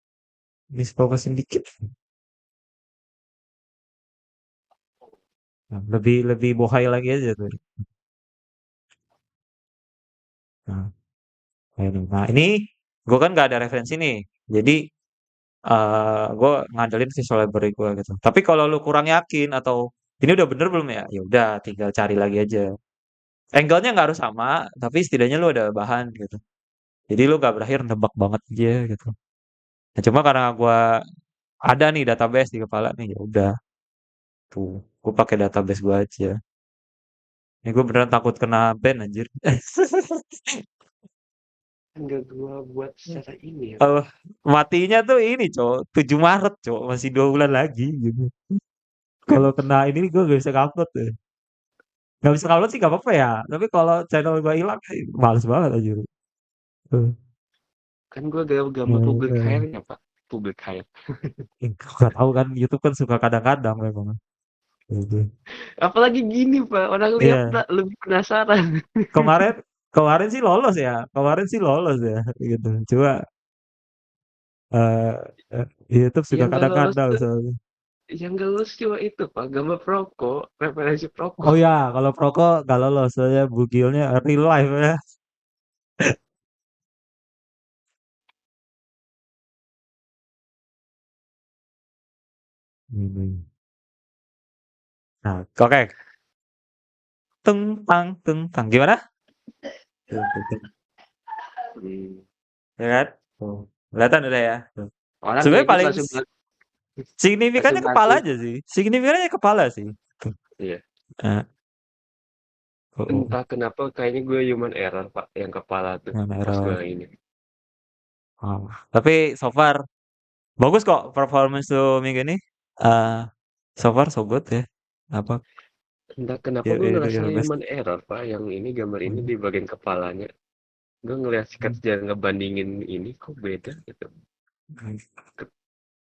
Miss fokusin dikit. Nah, lebih lebih bohai lagi aja tuh. Nah, nah, ini gue kan nggak ada referensi nih. Jadi gue ngandelin visual library gue gitu. Tapi kalau lu kurang yakin atau ini udah bener belum ya? Ya udah, tinggal cari lagi aja. Angle-nya nggak harus sama, tapi setidaknya lu ada bahan gitu. Jadi lu gak berakhir nebak banget aja gitu. Nah, cuma karena gue ada nih database di kepala nih, ya udah tuh, gue pakai database gue aja. Ini gue beneran takut kena ban anjir. Enggak gua buat secara ini ya Pak. Oh, matinya tuh ini, cowok 7 Maret, cowok masih 2 bulan lagi gitu. Kalau kena ini gue gak bisa upload deh. Gak bisa upload sih gak apa-apa ya. Tapi kalau channel gue hilang, males banget aja. Tuh. Kan gua gambar public Eh, hire-nya Pak. Public hire. Gak tahu kan YouTube kan suka kadang-kadang memang. Gitu. Apalagi gini Pak, orang lihat Iya, tak lebih penasaran. kemarin kemarin sih lolos ya. Kemarin sih lolos ya gitu. Cuma eh eh, YouTube suka Yang gak lolos kadang-kadang tuh, soalnya. yang gak lolos cuma itu Pak, gambar perokok, referensi Oh perokok. ya, kalau Proko gak lolos soalnya bugilnya real life ya. Ini. Nah, oke. Tentang gimana? Tuh. Hmm. Ya kan? Tuh. Kelihatan udah ya. Tuh. Orang Sebenarnya ngedit paling langsung langsung signifikannya kepala ganti. aja sih. Signifikannya kepala sih. Tuh. Iya. Eh, oh, oh. Entah kenapa kayaknya gue human error Pak, yang kepala tuh Yang pas gue error. ini. Oh. Tapi so far bagus kok performance tuh minggu ini. Eh so far so good ya. Apa? Entah kenapa Ya, gue itu ngerasa your best. human error Pak, yang ini gambar ini Hmm. di bagian kepalanya. Gue ngeliat Hmm. sketsa ngebandingin ini kok beda gitu. Ke-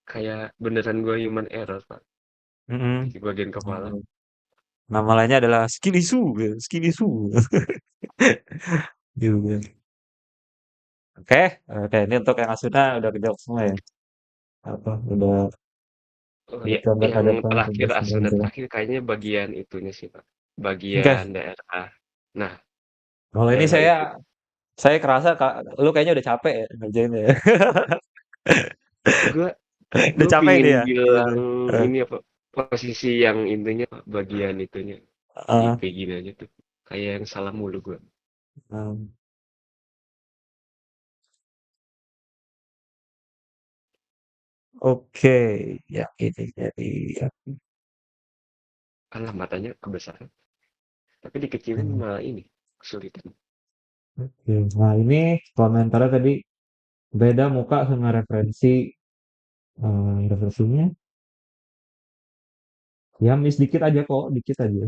Kayak beneran gue human error Pak, Mm-mm. di bagian kepala. Oh. Nama lainnya adalah Skinisu, gitu. Skinisu. Gitu. Oke, oke. Ini untuk yang Asuna udah kejawab semua ya. Apa? Udah Oh ya, gambar ke yang depan, terakhir tugas Asuna belanja. terakhir kayaknya bagian itunya sih Pak. Bagian Oke, daerah. Nah, kalau ini daerah saya itu saya kerasa lu kayaknya udah capek ya ngerjain ya. gue Udah gue capek pingin dia gitu. bilang Eh, ini apa posisi yang intinya Pak, bagian itunya eh, kayak gini aja tuh. Kayak yang salah mulu gue. um, oke, ya ini jadi ya. Alah matanya kebesaran. Tapi dikecilin Hmm, malah ini kesulitan. oke. Nah ini komentarnya tadi beda muka sama referensi referensinya. Ya miss dikit aja kok, dikit aja.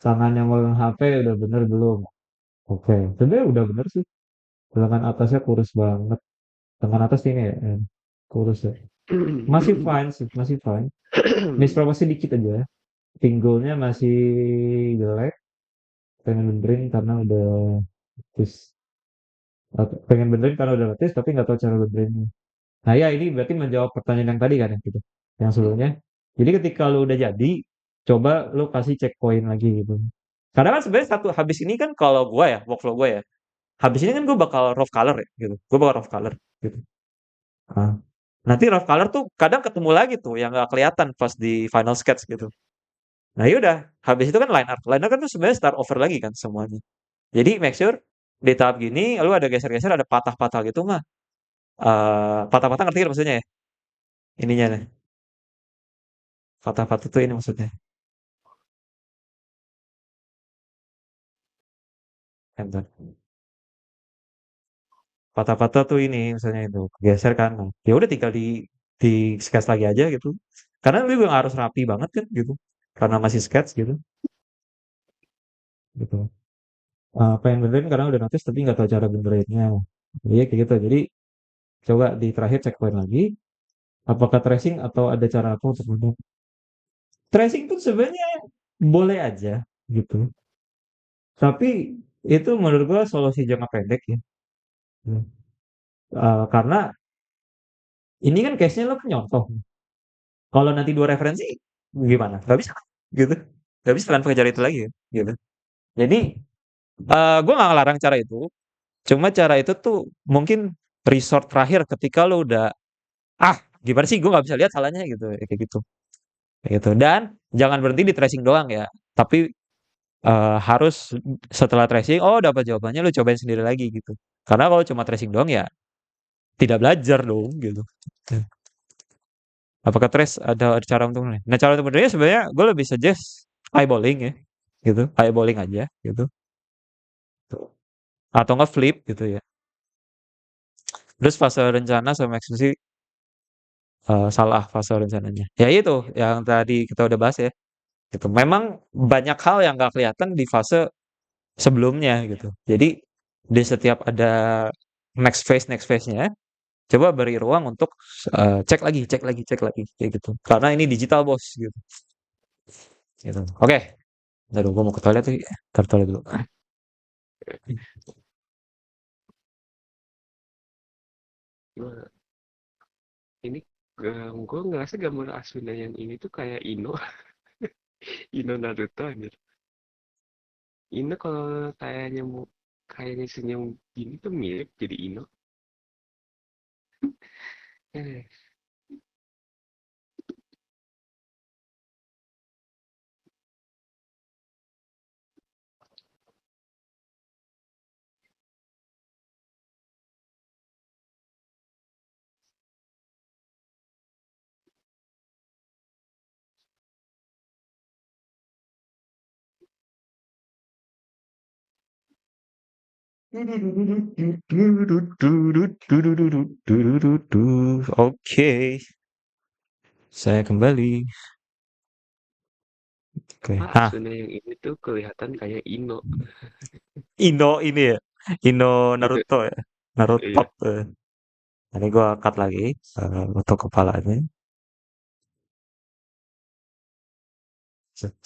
Tangan yang megang HP udah bener belum? Oke, sebenarnya udah bener sih. Lengan atasnya kurus banget. Lengan atas ini ya, kurus ya. Masih fine sih, masih fine. Misproporsi dikit aja. Pinggulnya masih jelek. Pengen benerin karena udah letis. Pengen benerin karena udah letis, tapi nggak tahu cara benerinnya. Nah ya ini berarti menjawab pertanyaan yang tadi kan ya, gitu. Yang sebelumnya. Jadi ketika lu udah jadi, coba lu kasih check point lagi gitu. Karena kan sebenarnya satu habis ini kan kalau gua ya, workflow gua ya. Habis ini kan gue bakal rough color ya gitu. Gue bakal rough color gitu. Ah. Nanti rough color tuh kadang ketemu lagi tuh yang nggak kelihatan pas di final sketch gitu. Nah yaudah, habis itu kan line art. Line art kan tuh sebenarnya start over lagi kan semuanya. Jadi make sure di tahap gini lu ada geser-geser ada patah-patah gitu mah. Patah-patah ngerti kan maksudnya ya? Ininya nih. Patah-patah tuh ini maksudnya. Bentar. Patah-patah tuh ini misalnya itu geser kan. Nah, ya udah tinggal di sketch lagi aja gitu. Karena lu juga nggak harus rapi banget kan gitu. Karena masih sketch gitu. Gitu. Pengen benerin karena udah notice tapi nggak tahu cara benerinnya. Iya kayak gitu. Jadi coba di terakhir checkpoint lagi. Apakah tracing atau ada cara apa untuk bener? Tracing pun sebenarnya boleh aja gitu. Tapi itu menurut gua solusi jangka pendek ya. Karena ini kan case-nya lo nyontoh. Kalau nanti dua referensi gimana? Gak bisa gitu. Gak bisa kan pengejar itu lagi ya, gitu. Jadi gue nggak ngelarang cara itu. Cuma cara itu tuh mungkin resort terakhir ketika lo udah gimana sih gue nggak bisa lihat salahnya gitu ya, kayak gitu. Kayak gitu. Dan jangan berhenti di tracing doang ya. Tapi harus setelah tracing, oh dapat jawabannya lu cobain sendiri lagi gitu. Karena kalau cuma tracing doang ya tidak belajar dong gitu. Apakah trace ada cara untuk ini? Nah cara untuk benernya sebenarnya gue lebih suggest eyeballing ya, gitu. Eyeballing aja gitu. Tuh. Atau nggak flip gitu ya. Terus fase rencana sama eksekusi salah fase rencananya. Ya itu yang tadi kita udah bahas ya. Gitu. Memang banyak hal yang nggak kelihatan di fase sebelumnya gitu. Jadi di setiap ada next phase-nya, coba beri ruang untuk cek lagi, cek lagi, cek lagi kayak gitu. Karena ini digital bos gitu. Gitu. Oke, aduh gue mau ke toilet tuh. Ntar toilet dulu. Gua ini gue ngerasa gambar Asuna yang ini tuh kayak Ino. Ino Naruto anjir. Ino kalau kayaknya mau kayaknya senyum gini tuh mirip jadi Ino. Eh, Oke, saya kembali. Oke. Pak Nah, Asuna yang ini tuh kelihatan kayak Ino. Ino ini ya. Ino Naruto ya. Naruto. Iya. Ini gua cut lagi untuk kepalanya.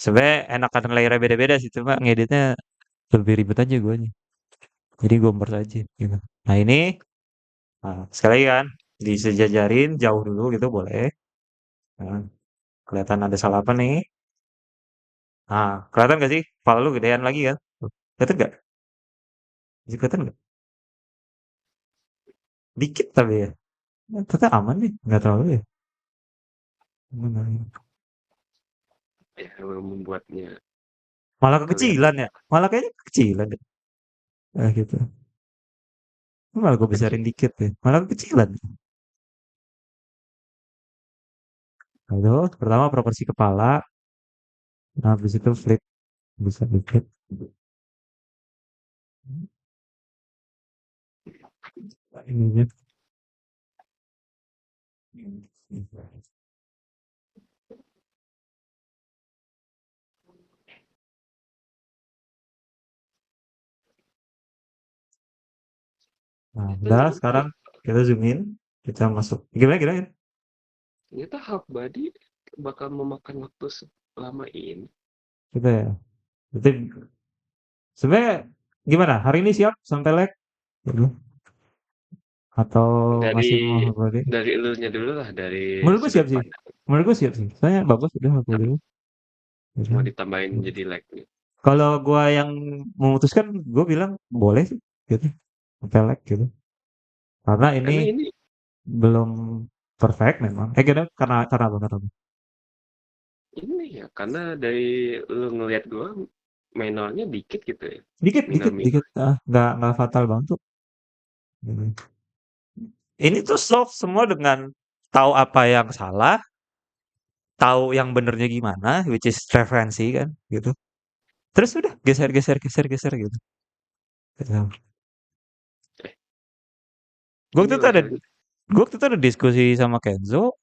Sebenarnya enakan layernya beda-beda sih, cuma ngeditnya lebih ribet aja gue. Jadi gue merge aja gitu. Nah ini, sekali lagi kan, disejajarin jauh dulu gitu boleh. Nah, kelihatan ada salah apa nih. Nah, kelihatan gak sih? Kepala lu gedean lagi kan? Tuh, kelihatan gak? Bisa kelihatan gak? Dikit tapi ya. Ternyata aman nih, nggak terlalu ya. Aman. Ya, membuatnya Malah kelihatan kekecilan ya. Malah kayaknya kekecilan deh. Gitu. Malah gue besarin kecil. dikit deh. Malah kekecilan. Aduh, pertama proporsi kepala. Nah, habis itu flip. Bisa dikit. Ininya. Nah, Ternyata udah ini sekarang kita zoom in. Kita masuk. Gimana gimana? ternyata half body bakal memakan waktu selama ini. Kita ya. Itu sebenarnya gimana? Hari ini siap sampai lag? Waduh. Atau Dari masih mau balik? dari elunya dulu lah, dari Menurut gue sudut siap sih. pandang. Menurut gue siap sih. Soalnya bagus udah aku Tapi dulu. Udah. mau ditambahin jadi lag nih. Kalau gua yang memutuskan, gue bilang boleh sih, gitu. Sampai lag gitu. Karena ini Karena ini belum perfect memang. Karena banget apa? ya karena dari lu ngelihat gua minornya dikit gitu ya, Dikit, dikit, minor-minor. dikit. Nggak fatal banget tuh. Hmm. Ini tuh solve semua dengan tahu apa yang salah, tahu yang benernya gimana, which is referensi kan, gitu. Terus udah geser, geser, geser, geser gitu. Gitu. Eh, Gue waktu ini itu ada, masalahnya. gue waktu itu ada diskusi sama Kenzo.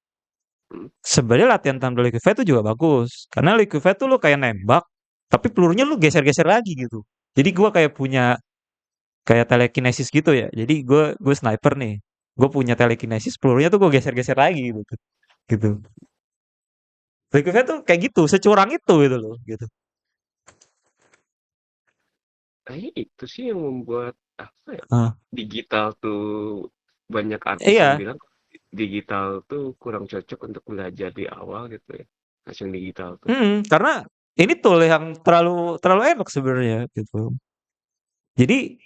Hmm, Sebenarnya latihan tampil liquify itu juga bagus, karena liquify tuh lu kayak nembak, tapi pelurunya lu geser-geser lagi gitu. Jadi gue kayak punya kayak telekinesis gitu ya. Jadi gue sniper nih, gue punya telekinesis, pelurunya tuh gue geser-geser lagi gitu. Gitu. Liquify tuh kayak gitu, securang itu gitu loh, gitu. kayaknya itu sih yang membuat apa ya, Ah, digital tuh banyak artis yang iya, bilang digital tuh kurang cocok untuk belajar di awal gitu ya. Langsung digital tuh. karena ini tool yang terlalu terlalu enak sebenarnya gitu. Jadi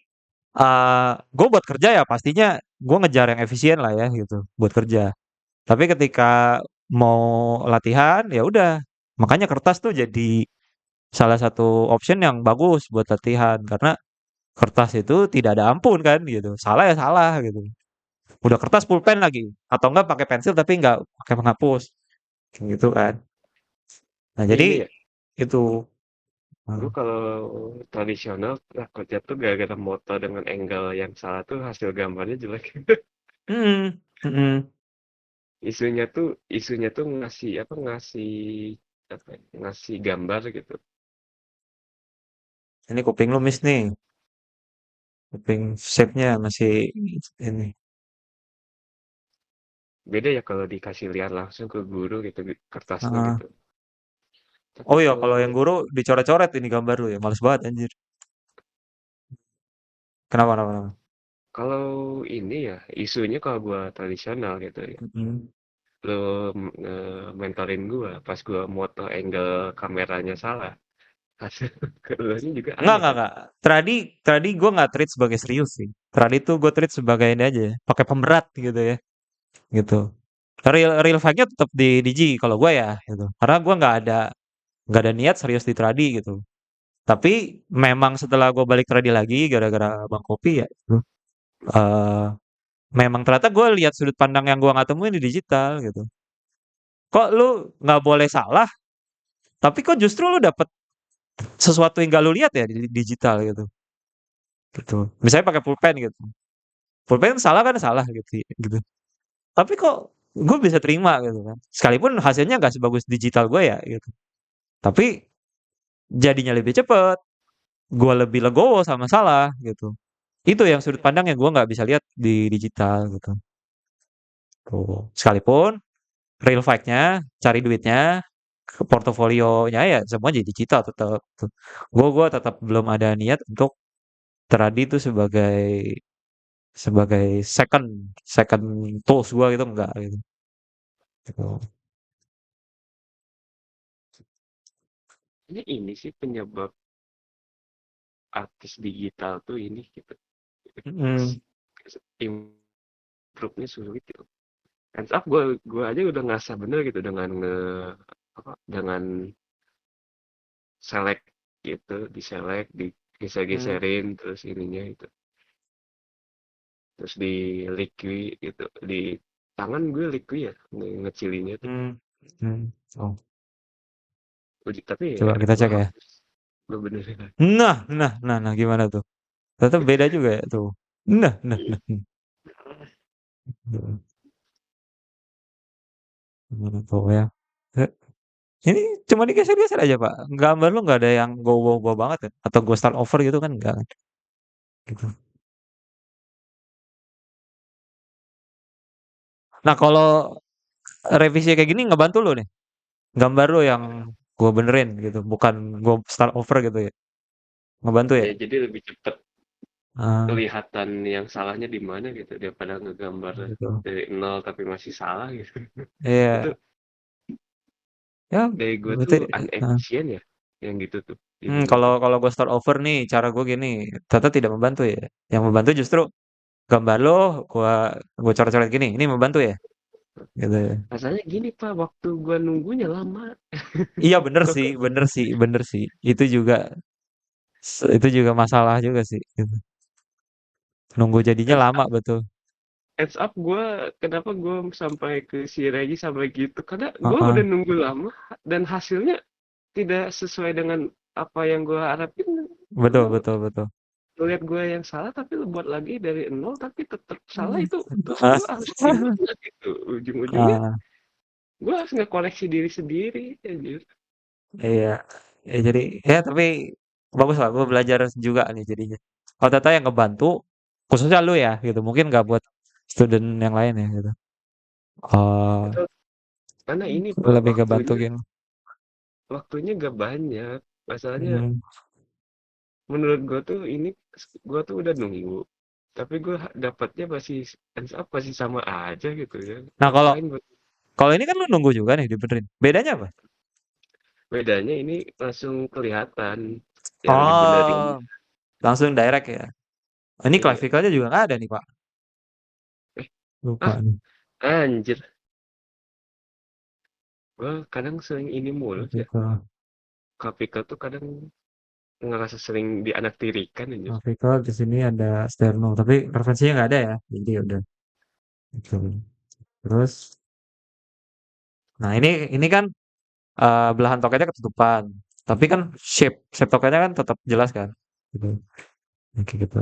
gue buat kerja ya pastinya gue ngejar yang efisien lah ya gitu, buat kerja. Tapi ketika mau latihan ya udah, makanya kertas tuh jadi salah satu option yang bagus buat latihan karena kertas itu tidak ada ampun kan gitu. Salah ya salah gitu. Udah kertas pulpen lagi atau enggak pakai pensil tapi enggak pakai penghapus kayak gitu kan. Nah, Tapi jadi ini ya, itu. gue Heeh. kalau tradisional takutnya tuh gara-gara moto dengan angle yang salah tuh hasil gambarnya jelek. Mhm, mhm. Isunya tuh ngasih apa, apa ya, ngasih gambar gitu. Ini kuping lu miss nih. Kuping shape-nya masih ini. Beda ya kalau dikasih lihat langsung ke guru gitu kertasnya Heeh. gitu. Tapi Oh iya, kalau yang kalau guru dicoret-coret ini gambar lu ya, males banget anjir. Kenapa, kenapa, kenapa? kalau ini ya isunya kalau gua tradisional gitu ya. Mhm. Lo mentorin gua pas gua moto angle kameranya salah. Hasil keluarnya juga aneh kan. Enggak. Tradi, tradi gue nggak treat sebagai serius sih. Tradi tuh gue treat sebagai ini aja, pakai pemberat gitu ya, gitu. Real fact-nya tetap di G kalau gue ya, gitu. Karena gue nggak ada niat serius di tradi gitu. Tapi memang setelah gue balik tradi lagi gara-gara Bang Kopi ya, gitu. eh memang ternyata gue lihat sudut pandang yang gue nggak temuin di digital gitu. Kok lu nggak boleh salah, tapi kok justru lu dapet sesuatu yang gak lu lihat ya di digital gitu. Gitu. Misalnya pakai pulpen gitu. Pulpen salah kan salah gitu. Tapi kok gue bisa terima gitu kan. Sekalipun hasilnya nggak sebagus digital gue ya gitu. Tapi jadinya lebih cepet. Gue lebih legowo sama salah gitu. Itu yang sudut pandang yang gue nggak bisa lihat di digital gitu. Tuh. Sekalipun real fact-nya, cari duitnya, ke portofolionya ya semua jadi digital tetap. Gue tetap belum ada niat untuk Tradi itu sebagai sebagai second second tools gue gitu enggak gitu. Gitu. Ini sih penyebab artis digital tuh ini gitu. Mm, Improve-nya sulit gitu. Hands up gue aja udah ngerasa bener gitu dengan apa, dengan select gitu, diselect, mm, digeser-geserin terus ininya itu. Terus di liquid gitu, di tangan gue liquid ya, ngecilinnya tuh. mm, Oh, Tapi coba ya kita gue cek ya. hapus. Gue benerin. Nah, gimana tuh? Ternyata beda juga ya tuh. Nah. Tuh, gimana tuh ya? Eh, Ini cuma digeser-geser aja, Pak. Gambar lu nggak ada yang go banget ya? Atau go start over gitu kan enggak kan? Gitu. Nah, kalau revisi kayak gini ngebantu lu nih. Gambar lu yang gua benerin gitu, bukan gua start over gitu ya. Ngebantu ya? Ya jadi lebih cepet Ah, kelihatan yang salahnya di mana gitu daripada ngegambar gitu. dari nol tapi masih salah gitu. Itu Iya. Ya, dari gue tuh berarti unefisien ya yang gitu tuh jadinya kalau tuh. kalau gue start over nih, cara gue gini, ternyata tidak membantu ya. Yang membantu justru gambar lo, gua coret-coret gini, ini membantu ya, gitu ya. Rasanya gini Pak, waktu gua nunggunya lama. Iya bener sih, bener sih, bener sih. Itu juga. Itu juga masalah juga sih, gitu. Nunggu jadinya Heads lama up, betul. heads up gue, kenapa gue sampai ke si Regi sampai gitu? Karena gue Heeh. udah nunggu lama dan hasilnya tidak sesuai dengan apa yang gue harapin. Betul, Lu betul, betul. lihat gue yang salah tapi lu buat lagi dari nol tapi tetap salah itu, terus Ah, gue harus gimana gitu, ujung-ujungnya ah, gue harus ngekoleksi diri sendiri anjir. iya. Ya, jadi ya tapi bagus lah, gue belajar juga nih jadinya. Kalau ternyata yang ngebantu, khususnya lu ya, gitu. Mungkin nggak buat student yang lain ya, gitu. Oh, Itu karena ini pak, lebih ngebantu waktunya gitu. waktunya gak banyak masalahnya. Hmm. Menurut gue tuh ini, gue tuh udah nunggu tapi gue dapatnya masih ends up masih sama aja gitu ya, Nah, kalau ngapain gue. kalau ini kan lu nunggu juga nih dibenerin. Bedanya apa? Bedanya ini langsung kelihatan yang dibenerin. Oh, langsung direct ya. Ini Iya. klavikalnya juga nggak ada nih, Pak. eh Lupa ah nih. Anjir, gue kadang sering ini mulu ya, Klavikal. KPK tuh kadang ngerasa sering dianaktirikan anjir. Klavikal di sini ada sterno, tapi referensinya nggak ada ya. Jadi ya udah. Gitu. Terus, nah ini kan belahan toketnya ketutupan. Tapi kan shape toketnya kan tetap jelas kan. Gitu. Oke gitu.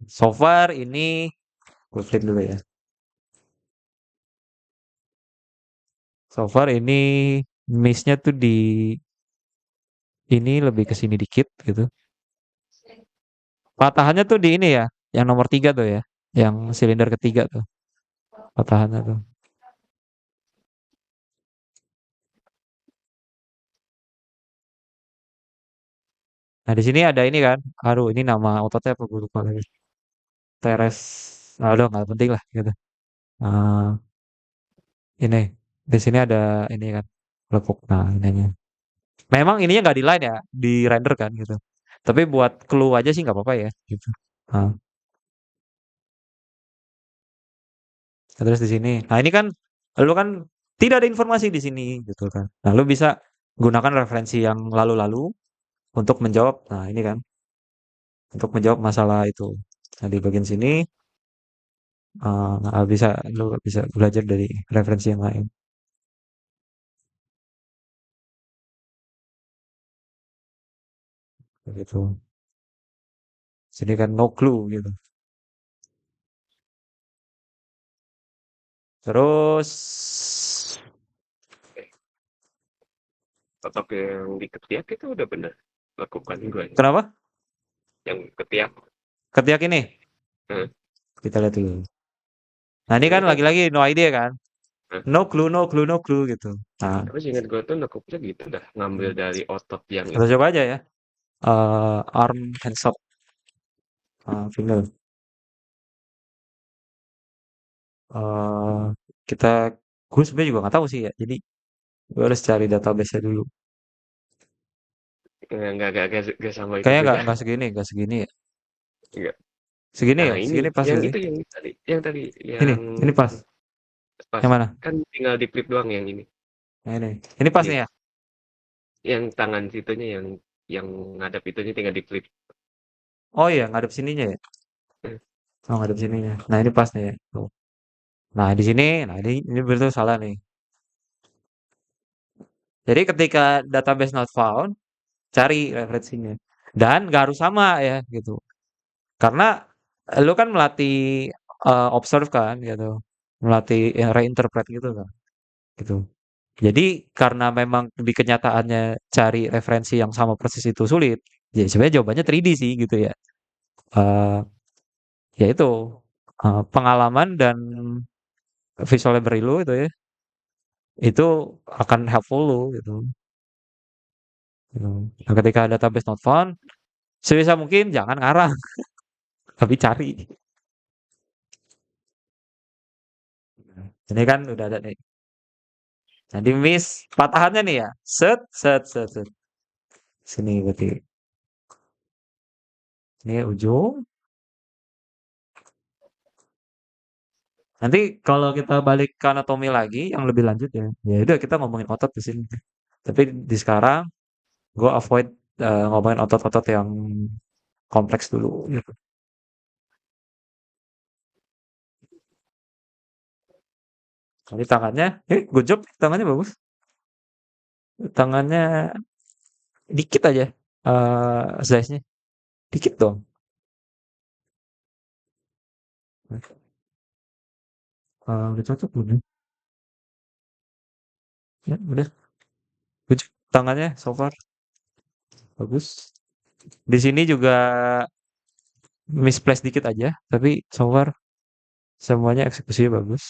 So far ini gue flip dulu ya. So far ini miss-nya tuh di ini lebih ke sini dikit gitu. Patahannya tuh di ini ya, yang nomor 3 tuh ya, yang silinder ketiga tuh patahannya tuh. Nah di sini ada ini kan, aduh ini nama ototnya apa gue lupa lagi. Teres, nah, udah nggak penting lah gitu. Ah, ini di sini ada ini kan lekuk. Nah ininya. Memang ininya nggak di line ya, di render kan gitu. Tapi buat clue aja sih nggak apa-apa ya gitu. Nah, terus di sini. Nah ini kan lu kan tidak ada informasi di sini gitu kan. Nah lu bisa gunakan referensi yang lalu-lalu untuk menjawab. Nah ini kan untuk menjawab masalah itu. Nah di bagian sini bisa lu bisa belajar dari referensi yang lain gitu. Sini kan no clue gitu. Terus eh Otak yang di ketiak itu udah bener lakukan gue kenapa? yang ketiak. Ketiak ini Nah, kita lihat dulu. Nah ini kan soalnya kan lagi-lagi no idea kan. nah, No clue, no clue, no clue gitu. Nah, tapi seingat gue tuh nekuknya gitu dah, ngambil dari otot yang kita itu. coba aja ya. Arm and sock finger. Eh kita gue sebenarnya juga nggak tahu sih ya. Jadi gue harus cari database-nya dulu. Nggak sama itu Kayaknya juga. nggak segini, nggak segini ya. Nggak. Segini Nah ya, ini segini pas yang gak sih? itu yang tadi yang Ini pas. pas Yang mana? kan tinggal di flip doang yang Nah, ini pas nih ini ya. yang tangan situnya yang ngadap itunya tinggal di flip. Oh iya, ngadep sininya ya. Oh ngadep sininya. Nah ini pas nih ya. Tuh. Nah di sini, nah ini betul salah nih. Jadi ketika database not found, cari referensinya. Dan nggak harus sama ya gitu. Karena lu kan melatih observe kan gitu. Melatih reinterpret gitu kan. Gitu. Jadi karena memang di kenyataannya cari referensi yang sama persis itu sulit. Ya sebenarnya jawabannya 3D sih gitu ya. Eh ya itu pengalaman dan visual library lu itu ya. Itu akan helpful lu gitu. Gitu. Nah, ketika database not found, sebisa mungkin jangan ngarang, tapi cari. Ini kan udah ada nih. Jadi miss patahannya nih ya. Set, set, set, set. Sini berarti. Ini ujung. Nanti kalau kita balik ke anatomi lagi yang lebih lanjut ya. Ya udah kita ngomongin otot di sini. Tapi di sekarang gue avoid ngomongin otot-otot yang kompleks dulu gitu. Jadi tangannya, good job, tangannya bagus. Tangannya dikit aja, size-nya, dikit dong. Udah cocok udah. Ya, udah. Good job. Tangannya so far bagus. Di sini juga misplace dikit aja, tapi so far semuanya eksekusinya bagus.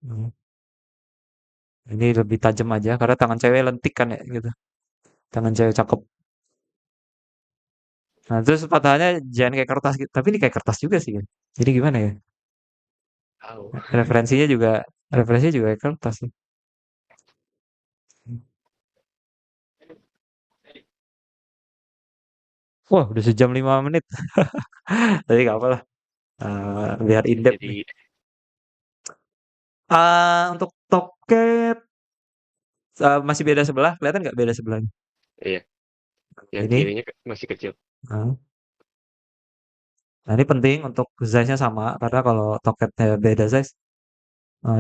Hmm. Ini lebih tajam aja karena tangan cewek lentik kan ya gitu. Tangan cewek cakep. Nah, terus patahannya jangan kayak kertas gitu. Tapi ini kayak kertas juga sih kan. Jadi gimana ya? Tahu. Referensinya juga referensinya juga kayak kertas sih. Wah, udah sejam 5 menit. Tapi gak apa lah. Biar in-depth nih. Jadi Untuk toket masih beda sebelah. Kelihatan nggak beda sebelah? iya, yang Ini. kirinya masih kecil. Nah, nah, ini penting untuk size-nya sama. Karena kalau toketnya beda size,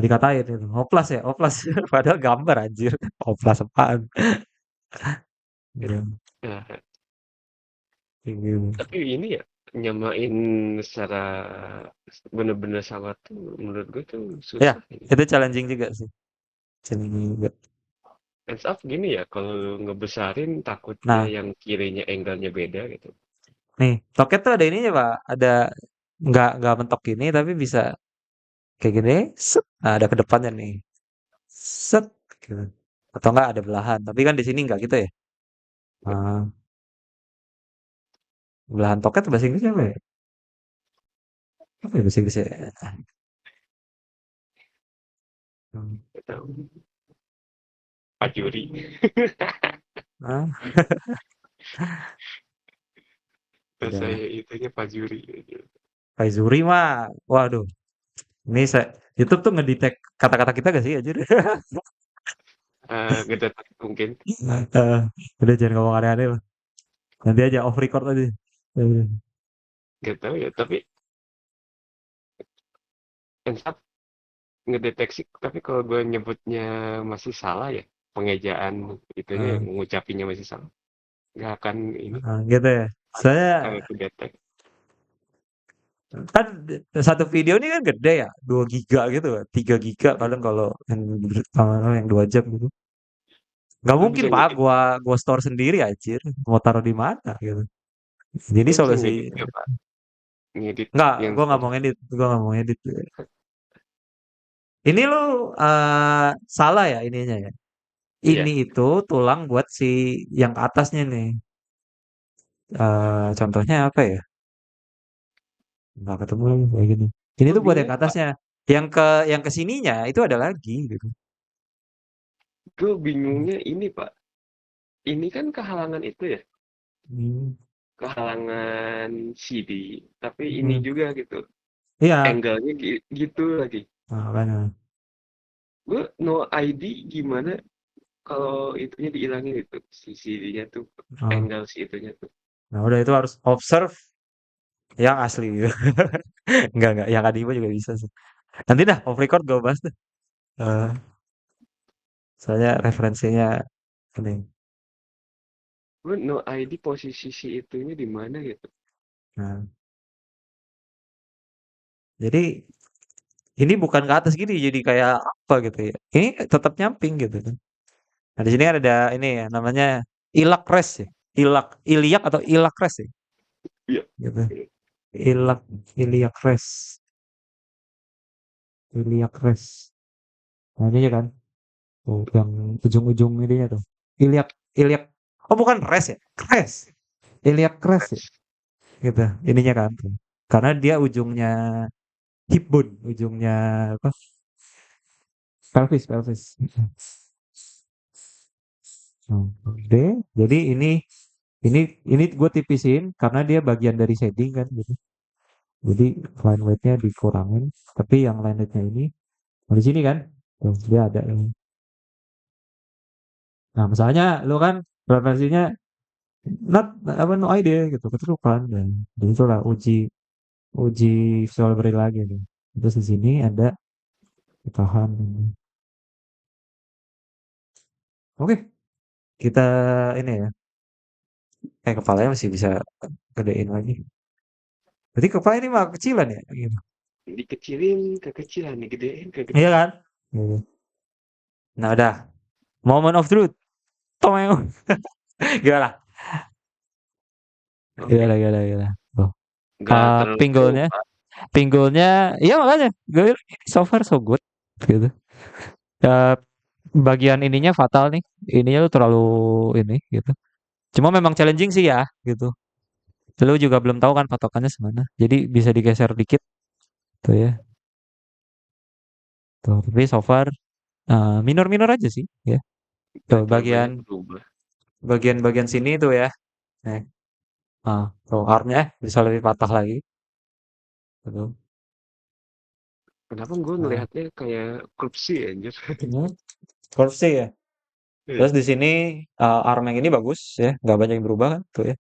dikatain itu. Oplas ya, oplas. Padahal gambar anjir. Oplas apaan? Gitu. Nah, Gitu. tapi ini ya nyamain secara bener-bener sama tuh menurut gue tuh Ya, susah ini. itu challenging juga sih. Challenging juga. Hands up gini ya, kalau lu ngebesarin takutnya Nah, yang kirinya angle-nya beda gitu. nih, toket tuh ada ininya, Pak. Ada nggak mentok gini tapi bisa kayak gini, set. Nah, ada ke depannya nih. Set gitu. Atau enggak ada belahan. Tapi kan di sini enggak gitu ya. Ah, belahan toket bahasa Inggrisnya apa ya? Apa ya bahasa Inggrisnya? Hmm. Gak tahu. Pajuri. Ah, Saya udah. itunya pajuri. Faizuri mah, waduh. Ini saya YouTube tuh ngedetect kata-kata kita gak sih anjir? Ngedetek mungkin. Eh, udah jangan ngomong aneh-aneh lah. Nanti aja off record aja. Eh, Gak tahu ya, tapi hands up ngedeteksi. Tapi kalau gue nyebutnya masih salah ya, pengejaan itunya eh, mengucapinya masih salah. Nggak akan ini, gitu ya. Saya kalau kedetek. kan satu video ini kan gede ya, 2 giga gitu, 3 giga kadang kalau yang 2 jam gitu. Gak Lu mungkin bisa Pak, ngedit, gua store sendiri anjir. Mau taruh di mana gitu. Jadi lu bisa solusi ngedit nggak Pak? Ngedit nggak, yang gua nggak mau ngedit, gua nggak mau ngedit. Ini lu salah ya ininya ya. Ini iya. itu tulang buat si yang ke atasnya nih. Contohnya apa ya? Nggak ketemu lagi kayak gini. Ini Gue tuh buat yang bingung ke Pak. atasnya. Yang ke sininya itu ada lagi gitu. Gue bingungnya ini Pak. Ini kan kehalangan itu ya, Hmm. kehalangan CD. Tapi ini Hmm. juga gitu. Iya. Angle-nya gitu lagi. Makanya. Gue no ID gimana kalau itunya dihilangin itu si CD-nya tuh Oh. angle si itunya tuh. Nah udah itu harus observe yang asli gitu. Enggak, yang Adimo juga bisa sih. Nanti dah off record gue bahas deh. Eh, Soalnya referensinya ini. Gue no ID posisi si itunya di mana gitu. Nah, jadi ini bukan ke atas gini, jadi kayak apa gitu ya. Ini tetap nyamping gitu kan. Nah, di sini kan ada ini ya, namanya ilak res ya. Iliak atau ilak res ya, Iya. gitu. Ilak, iliak res, iliak res. Nah, ini ya kan, tuh, yang ujung-ujung ininya tuh. Iliak, iliak. Oh, bukan res ya, kres. Iliak kres ya, gitu. Ininya kan, tuh. Karena dia ujungnya hip bone, ujungnya apa? Pelvis, pelvis. Nah, oke. Jadi ini ini gue tipisin karena dia bagian dari shading kan gitu. Jadi line weight-nya dikurangin, tapi yang line weight-nya ini di sini kan, tuh, dia ada ini. Nah, misalnya lu kan preferensinya not apa no idea gitu, keterlupaan dan itulah uji uji visual brain lagi nih. Terus di sini ada ditahan. Oke, kita ini ya. Kepalanya masih bisa gedein lagi. Berarti kepala ini mah kecilan ya, gitu. Dikecilin kekecilan, digedein Iya kegedean. kan? Gitu. Nah, udah. Moment of truth. Tomeng. Gimana? Oke, Gimana, gimana, gimana? Tuh. nggak terlalu Pinggulnya, berubah. iya makanya. Gue bilang, so far so good. Gitu. Eh, bagian ininya fatal nih. Ininya tuh terlalu ini gitu. Cuma memang challenging sih ya, gitu. Lu juga belum tahu kan patokannya semana. Jadi bisa digeser dikit tuh ya. Tuh, tapi so far minor-minor aja sih, ya. Tuh Nggak terlalu bagian banyak berubah. bagian sini tuh ya. Nih, tuh armnya bisa lebih patah lagi. Gitu. Kenapa gue Nah, ngelihatnya kayak korupsi anjir. ini kursi ya. Iya. Terus di sini arm yang ini bagus ya, nggak banyak yang berubah kan, tuh ya.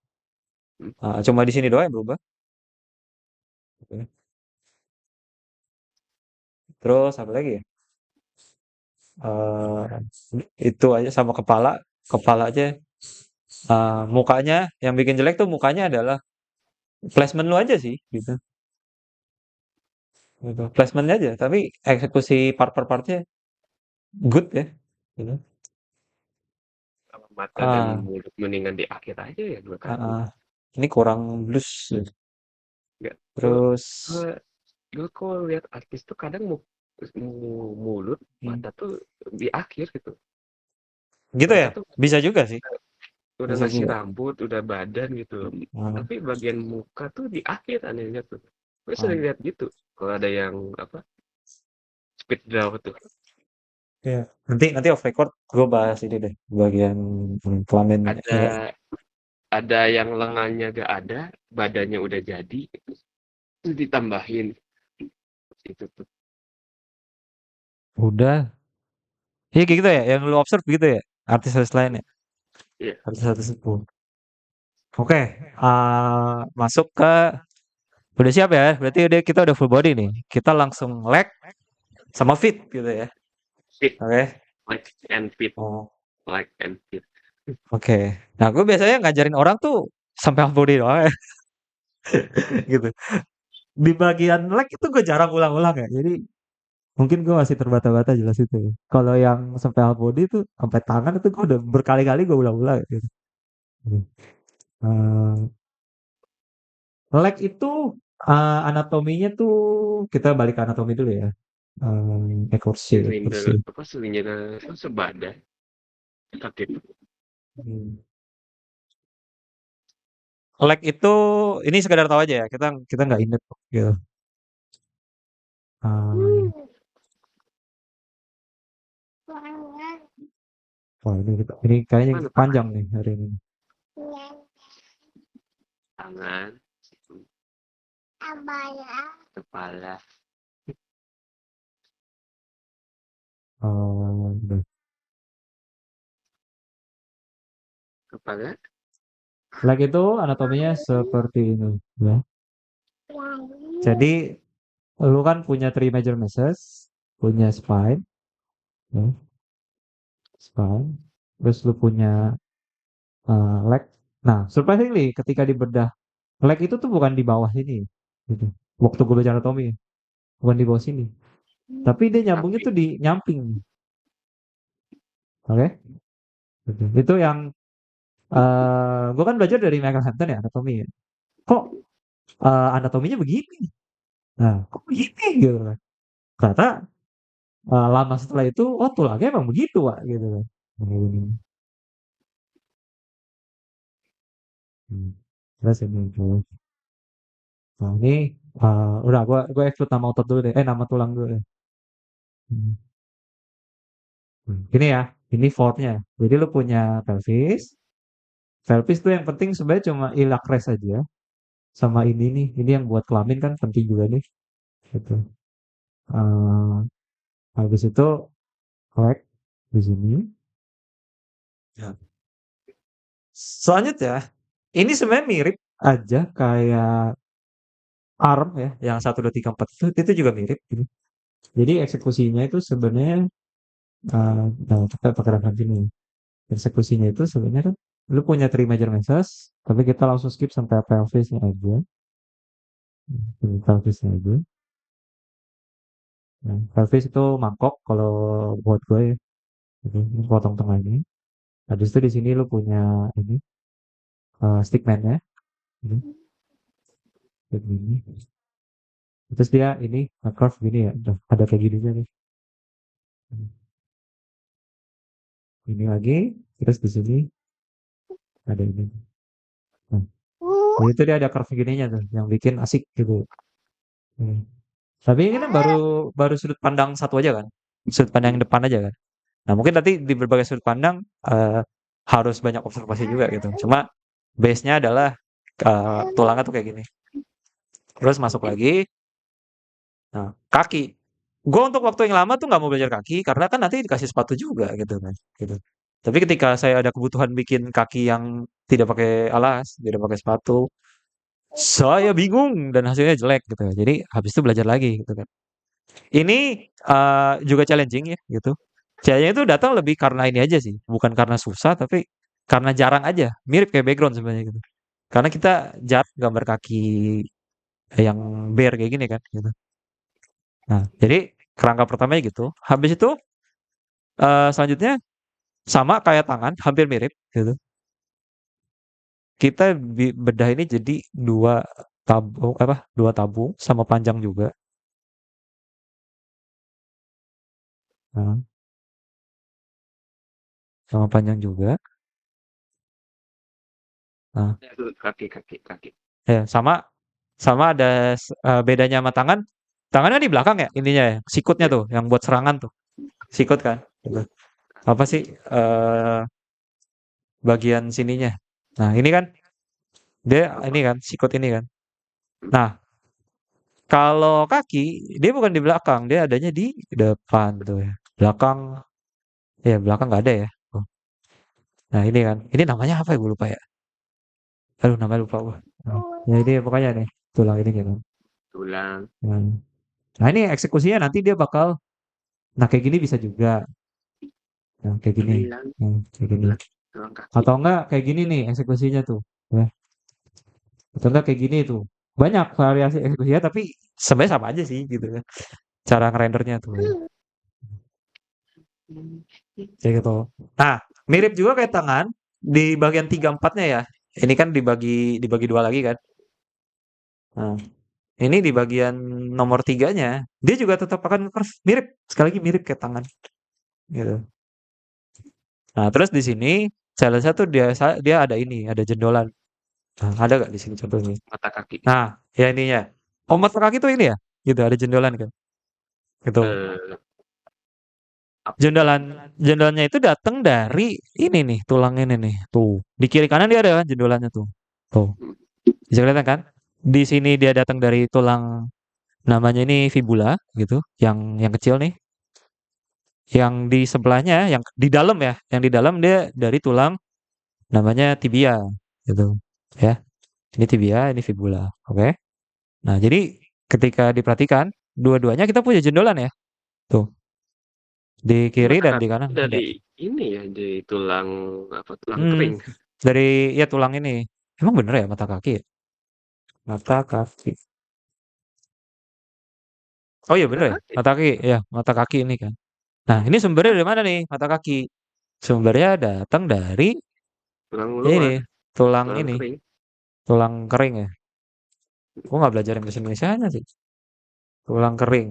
Cuma di sini doang yang berubah. Gitu ya. Terus apa lagi ya? Eh, itu aja sama kepala, kepala aja. Mukanya yang bikin jelek tuh mukanya adalah placement lu aja sih, gitu. Gitu. Placementnya aja, tapi eksekusi part per partnya good ya. Gitu. Sama mata dan Ah, mulut mendingan di akhir aja ya dua ah, kali. ah. Ini kurang blues. Nggak, gue Terus, gue gue kok lihat artis tuh kadang mulut hmm, mata tuh di akhir gitu. gitu Mereka ya? tuh Bisa juga sih, udah bisa ngasih juga. rambut, udah badan gitu. Ah, Tapi bagian muka tuh di akhir anehnya tuh. Gue ah. sering lihat gitu. Kalau ada yang apa speed draw tuh. Ya. Nanti off record gue bahas ini deh, bagian kelamin. Ada Ya, ada yang lengannya gak ada, badannya udah jadi, terus ditambahin itu tuh. udah. Iya kayak gitu ya, yang lu observe gitu ya, artis-artis lain ya, Iya, artis-artis itu. Oke, masuk ke udah siap ya, berarti kita udah full body nih. Kita langsung leg sama feet gitu ya. fit, Oke. like and fit, Oh, like and fit. oke. Nah, gue biasanya ngajarin orang tuh sampai half body doang ya, gitu. Di bagian leg itu gue jarang ulang-ulang ya. Jadi mungkin gue masih terbata-bata jelas itu ya. Kalau yang sampai half body itu sampai tangan itu gue udah berkali-kali gue ulang-ulang gitu. Eh, leg itu anatominya tuh kita balik ke anatomi dulu ya. Kursi, Silinder kursi. apa silinder apa sebadan kaki Hmm. Leg itu ini sekedar tahu aja ya. Kita kita nggak in depth gitu. Um, wah ini kayaknya mana panjang tangan nih hari ini. tangan kepala Udah. kepala Leg itu anatominya seperti ini ya. Jadi lu kan punya three major masses, punya spine, ya, spine. Terus lu punya leg. Nah, surprisingly ketika dibedah leg itu tuh bukan di bawah sini, gitu. Waktu gue belajar anatomi, bukan di bawah sini. Tapi dia nyambungnya samping tuh di nyamping, oke? Gitu. Itu yang gue kan belajar dari Michael Hampton ya anatomi. Ya. Kok anatominya begini? Nah, kok begini gitu kan? Ternyata lama setelah itu, oh tulangnya emang begitu, Pak, gitu kan. Hmm. Hmm. Terus ini tuh. Nah, ini udah gue exclude nama otot dulu deh. Nama tulang dulu deh. Hmm. Ini ya, ini faultnya. Jadi lu punya pelvis. Pelvis tuh yang penting sebenarnya cuma ilak rest aja. Sama ini nih, ini yang buat kelamin kan penting juga nih. Gitu. Eh, habis itu leg di sini. Ya. Selanjutnya, ini sebenarnya mirip aja kayak ARM ya, yang 1, 2, 3, 4 itu juga mirip gitu. Jadi eksekusinya itu sebenarnya nah, kita pakai rangkaian gini. Eksekusinya itu sebenarnya kan lu punya three major messes, tapi kita langsung skip sampai pelvisnya aja. Pelvisnya aja. Nah, pelvis itu mangkok kalau buat gue ya. Jadi ini potong tengahnya. Habis itu di sini lu punya ini stickman-nya. Ini, kayak gini. Terus dia ini curve gini ya. Ada kayak gini nih. Ini lagi. Terus di sini ada ini. Nah, jadi itu dia ada curve gininya tuh, yang bikin asik gitu. Hmm. Tapi ini kan baru baru sudut pandang satu aja kan, sudut pandang yang depan aja kan. Nah mungkin nanti di berbagai sudut pandang harus banyak observasi juga gitu. Cuma base-nya adalah tulangnya tuh kayak gini. Terus masuk lagi, nah kaki. Gue untuk waktu yang lama tuh nggak mau belajar kaki karena kan nanti dikasih sepatu juga gitu kan. Gitu. Tapi ketika saya ada kebutuhan bikin kaki yang tidak pakai alas, tidak pakai sepatu, saya bingung dan hasilnya jelek gitu. Jadi habis itu belajar lagi gitu kan. Ini juga challenging ya gitu. Challenge itu datang lebih karena ini aja sih, bukan karena susah tapi karena jarang aja. Mirip kayak background sebenarnya gitu. Karena kita jarang gambar kaki yang bare kayak gini kan gitu. Nah, jadi kerangka pertamanya gitu. Habis itu selanjutnya sama kayak tangan, hampir mirip gitu. Kita bedah ini jadi dua tabung apa? Dua tabung sama panjang juga. Nah, sama panjang juga. Nah, Kaki, kaki, kaki. ya sama sama ada bedanya sama tangan. Tangannya di belakang ya ininya ya, sikutnya Ya. tuh yang buat serangan tuh. Sikut kan. Gitu. Apa sih bagian sininya. Nah, ini kan dia ini Apa? kan sikut ini kan. Nah, kalau kaki dia bukan di belakang, dia adanya di depan tuh ya. Belakang ya belakang nggak ada ya. Oh. Nah, ini kan. Ini namanya apa ya gue lupa ya. Aduh, namanya lupa gue. Nah, ya ini pokoknya nih tulang ini gitu. Tulang. Nah, nah, ini eksekusinya nanti dia bakal nah kayak gini bisa juga. Nah, kayak gini. Tulang. Kayak gini. Tulang. Tulang kaki. Atau enggak kayak gini nih eksekusinya tuh. Ya. Atau enggak kayak gini tuh. Banyak variasi eksekusinya tapi sebenarnya sama aja sih gitu kan. Cara ngerendernya tuh. Ya. Kayak gitu. Nah, mirip juga kayak tangan di bagian 3, 4-nya ya. Ini kan dibagi dua lagi kan. Nah, ini di bagian nomor tiganya, dia juga tetap akan curve. Mirip, sekali lagi mirip kayak tangan. Gitu. Nah, terus di sini challenge satu dia ada ini, ada jendolan. Nah, ada gak di sini contohnya? Mata kaki. Nah, ya ininya. Oh, mata kaki tuh ini ya? Gitu, ada jendolan kan? Gitu. Eh, Jendolan, jendolannya itu datang dari ini nih, tulang ini nih. Tuh, di kiri kanan dia ada kan jendolannya tuh. Tuh, bisa kelihatan kan? Di sini dia datang dari tulang namanya ini fibula gitu, yang kecil nih. Yang di sebelahnya, yang di dalam ya, yang di dalam dia dari tulang namanya tibia gitu. Ya, ini tibia, ini fibula. Oke. Nah, jadi ketika diperhatikan, dua-duanya kita punya jendolan ya. Tuh, di kiri mata dan di kaki kanan ada. dari ini ya, dari tulang apa? Tulang Hmm, kering. dari ya tulang ini. Emang bener ya mata kaki ya? Mata kaki. Oh iya Mata bener ya, kaki. mata kaki. Ya, mata kaki ini kan. Nah, ini sumbernya dari mana nih mata kaki? Sumbernya datang dari Tulang ini, luar. tulang Tulang ini, kering. tulang kering ya. Gue nggak belajar bahasa Indonesianya sih. Tulang kering.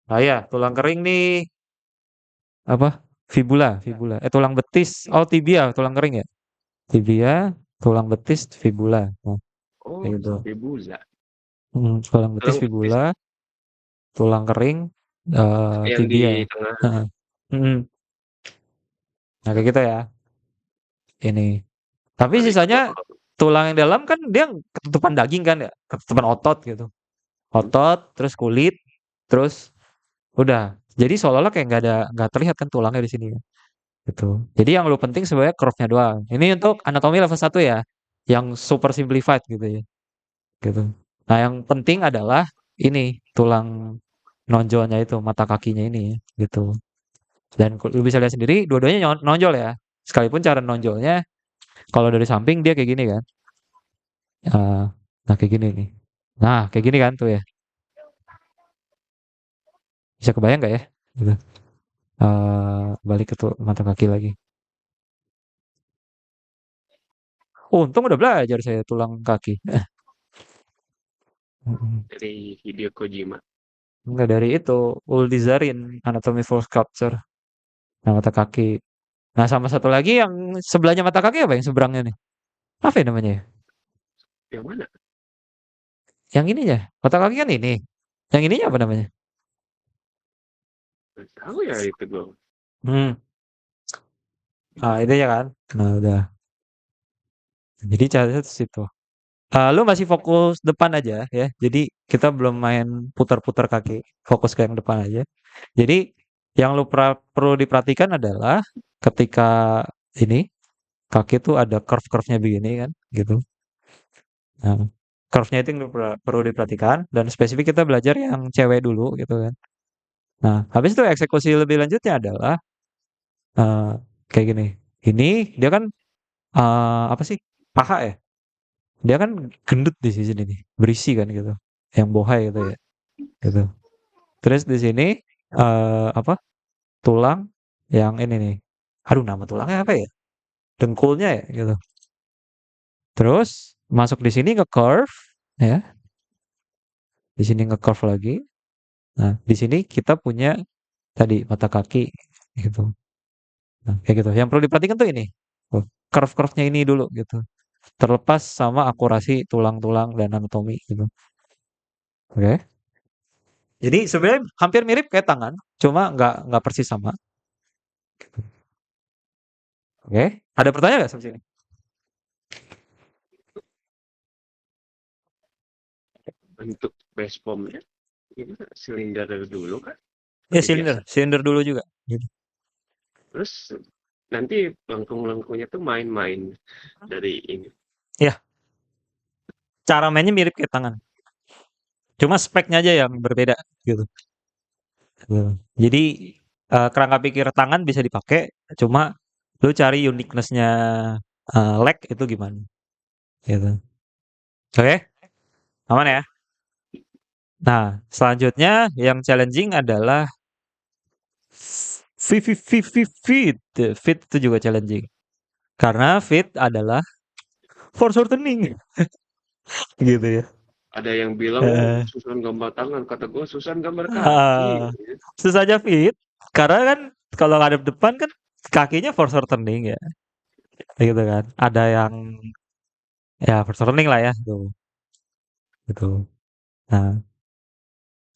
Ah ya, tulang kering nih apa? Fibula, fibula. Tulang betis. Oh, tibia, tulang kering ya. Tibia, tulang betis, fibula. Nah, kayak Oh, gitu. fibula. Tulang betis, Tulang betis fibula, tulang kering, yang tibia. di tengah. Heeh. Mm. Nah, kayak gitu ya. Ini. Tapi Baru itu sisanya tulang yang dalam kan dia ketutupan daging kan ya, ketutupan otot gitu. Otot, terus kulit, terus udah. Jadi seolah-olah kayak nggak terlihat kan tulangnya di sini. gitu. Jadi yang lu penting sebenarnya curve-nya doang. Ini untuk anatomi level 1 ya, yang super simplified gitu ya, gitu. Nah, yang penting adalah ini tulang nonjolnya itu, mata kakinya ini ya, gitu. Dan lu bisa lihat sendiri dua-duanya nonjol ya. Sekalipun cara nonjolnya kalau dari samping dia kayak gini kan. Eh, nah kayak gini nih. Nah, kayak gini kan tuh ya. Bisa kebayang nggak ya? Gitu. Balik ke tuh mata kaki lagi. Untung udah belajar saya tulang kaki. dari Hideo Kojima. Enggak dari itu, Uldizarin, Anatomy for Sculpture. Nah, mata kaki. Nah, sama satu lagi yang sebelahnya mata kaki apa yang seberangnya nih? Apa ya namanya ya? Yang mana? Yang ininya. Mata kaki kan ini. Yang ininya apa namanya? Nggak tahu ya itu gue. Hmm. Ah, itu ya kan. Nah, udah. Jadi cara itu situ. Lu masih fokus depan aja ya. Jadi kita belum main putar-putar kaki. Fokus ke yang depan aja. Jadi yang lu perlu diperhatikan adalah ketika ini kaki tuh ada curve-curve-nya begini kan, gitu. Nah, curve-nya itu yang perlu diperhatikan dan spesifik kita belajar yang cewek dulu gitu kan. Nah, habis itu eksekusi lebih lanjutnya adalah eh, kayak gini. Ini dia kan apa sih? Paha ya. Dia kan gendut di sini nih, berisi kan gitu. Yang bohai gitu ya, gitu. Terus di sini apa? Tulang yang ini nih. Aduh, nama tulangnya apa ya? Dengkulnya ya gitu. Terus masuk di sini ke curve ya. Di sini nge-curve lagi. Nah, di sini kita punya tadi mata kaki gitu. Nah, kayak gitu. Yang perlu diperhatikan tuh ini. Oh, curve-curve-nya ini dulu gitu. Terlepas sama akurasi tulang-tulang dan anatomi gitu. Oke. Jadi sebenarnya hampir mirip kayak tangan, cuma nggak persis sama. Oke. Ada pertanyaan nggak sampai sini? Bentuk baseformnya ini silinder dulu kan? Ya Lebih silinder, biasa. silinder dulu juga. Gitu. Terus nanti lengkung-lengkungnya tuh main-main dari ini. Ya, cara mainnya mirip kayak tangan. Cuma speknya aja yang berbeda gitu. Gitu. Jadi kerangka pikir tangan bisa dipakai, cuma lu cari uniqueness-nya leg itu gimana gitu. Oke, aman ya. Nah, selanjutnya yang challenging adalah fit. Fit itu juga challenging. Karena fit adalah for shortening gitu ya. Ada yang bilang, oh Eh, susun gambar tangan. Kata gue, susun gambar kaki. ah, susah aja fit. Karena kan kalau ngadep depan kan kakinya for shortening ya. Gitu kan. Ada yang ya for shortening lah ya tuh. Gitu. Nah,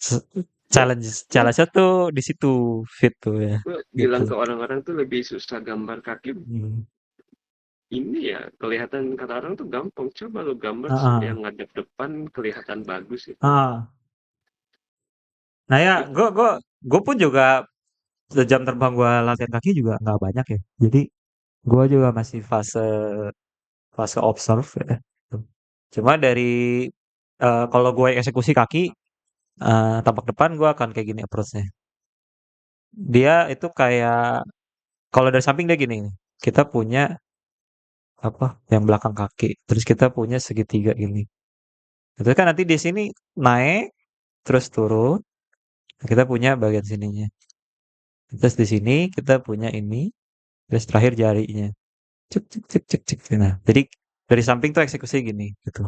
se- Gue challenge tuh di situ fit tuh ya. gue Gitu. bilang ke orang-orang tuh lebih susah gambar kaki. Hmm. Ini ya, kelihatan kata orang tuh gampang. Coba lo gambar yang Ah, ngadep depan kelihatan bagus itu. ah, ah. Nah ya, Tapi gue pun juga jam terbang gue latihan kaki juga nggak banyak ya. Jadi gue juga masih fase fase observe ya. Cuma dari kalau gue eksekusi kaki tampak depan gue akan kayak gini approach-nya. Dia itu kayak kalau dari samping dia gini nih. Kita punya apa yang belakang kaki, terus kita punya segitiga ini. Itu kan nanti di sini naik terus turun. Kita punya bagian sininya. Terus di sini kita punya ini, terus terakhir jarinya. Cek cek cek cek cek. Nah, jadi dari samping tuh eksekusi gini gitu.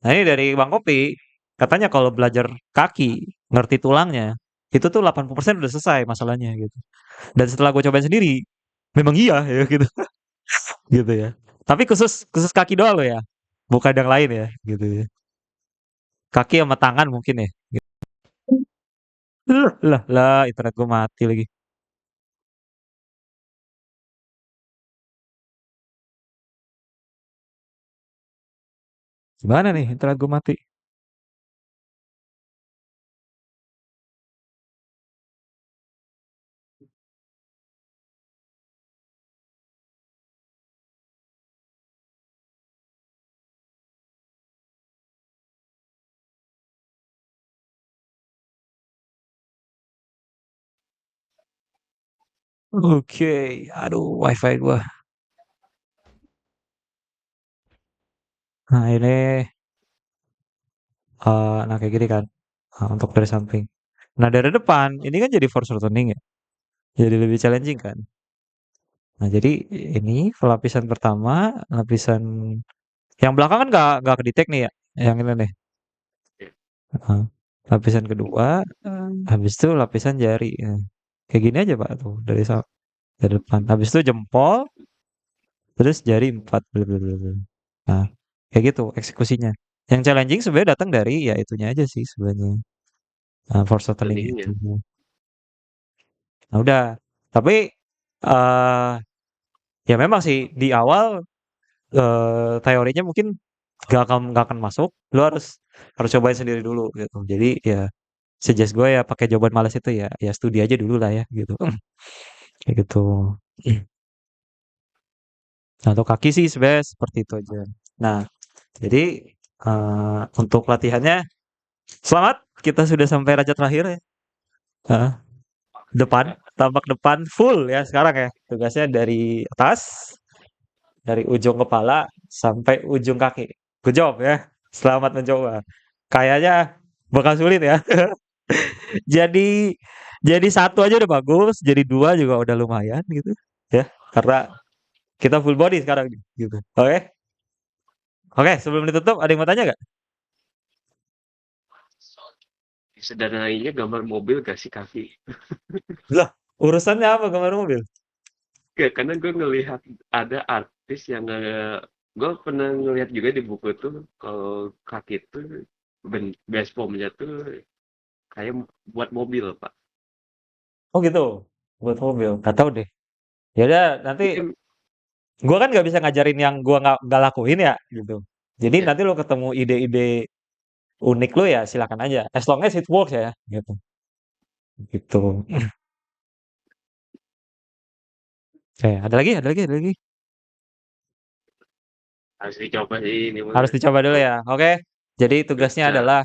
Nah, ini dari Bang Kopi, katanya kalau belajar kaki, ngerti tulangnya, itu tuh 80% udah selesai masalahnya gitu. Dan setelah gue cobain sendiri, memang iya ya gitu, gitu ya. Tapi khusus khusus kaki doang loh ya, bukan yang lain ya, gitu ya. Kaki sama tangan mungkin ya. Gitu. Lah, internet gue mati lagi. Gimana nih internet gue mati? Oke, aduh wifi gua. Nah ini, nah kayak gini kan, untuk dari samping. Nah dari depan, ini kan jadi force returning ya, jadi lebih challenging kan. Nah jadi ini lapisan pertama, lapisan yang belakang kan nggak kedetek nih ya, yang ini nih. Ya. Heeh. Lapisan kedua, habis itu lapisan jari. Nah, kayak gini aja Pak tuh dari depan. Habis itu jempol, terus jari empat. Blablabla. Nah, kayak gitu eksekusinya. Yang challenging sebenarnya datang dari ya itunya aja sih sebenarnya. Force shortening itu. Tuningnya. Nah, udah. Tapi eh ya memang sih di awal teorinya mungkin gak akan masuk. Lu harus harus cobain sendiri dulu gitu. Jadi ya suggest gue ya pakai jawaban malas itu ya ya studi aja dulu lah ya gitu. Kayak gitu. Nah, untuk kaki sih sebenarnya seperti itu aja. Nah, jadi untuk latihannya selamat kita sudah sampai raja terakhir ya. Heeh. Depan, tampak depan full ya sekarang ya. Tugasnya dari atas, dari ujung kepala sampai ujung kaki. Good job ya. Selamat mencoba. Kayaknya bakal sulit ya. Jadi jadi satu aja udah bagus, jadi dua juga udah lumayan gitu ya. Karena kita full body sekarang gitu. Oke. Oke, sebelum ditutup ada yang mau tanya nggak? Sederhananya gambar mobil gak sih kaki? Lah, urusannya apa gambar mobil? Gak, karena gue ngelihat ada artis yang gue pernah ngelihat juga di buku tuh kalau kaki tuh baspomnya tuh kayak buat mobil pak. Oh gitu, buat mobil. Gak tahu deh. Ya udah, nanti Mungkin gua kan nggak bisa ngajarin yang gua nggak lakuin ya, gitu. Jadi ya nanti lo ketemu ide-ide unik lo ya silakan aja. As long as it works ya, gitu. Gitu. Oke, ada lagi, ada lagi, ada lagi. harus dicoba sih ini Harus mah. dicoba dulu Oh, ya. Oke. Jadi gak tugasnya bisa. adalah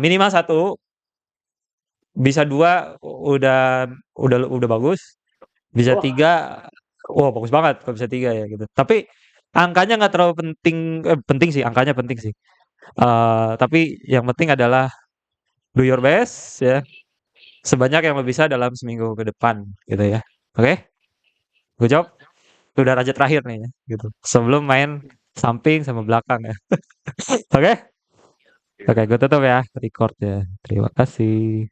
minimal satu, bisa dua, udah bagus. Bisa Wah, tiga, wah bagus banget kalau bisa tiga ya gitu. Tapi angkanya nggak terlalu penting, penting sih, angkanya penting sih. Tapi yang penting adalah do your best ya, sebanyak yang lo bisa dalam seminggu ke depan gitu ya. Oke, good job. Udah raja terakhir nih ya, gitu. Sebelum main samping sama belakang ya. Oke, oke, gue tutup ya record ya. Terima kasih.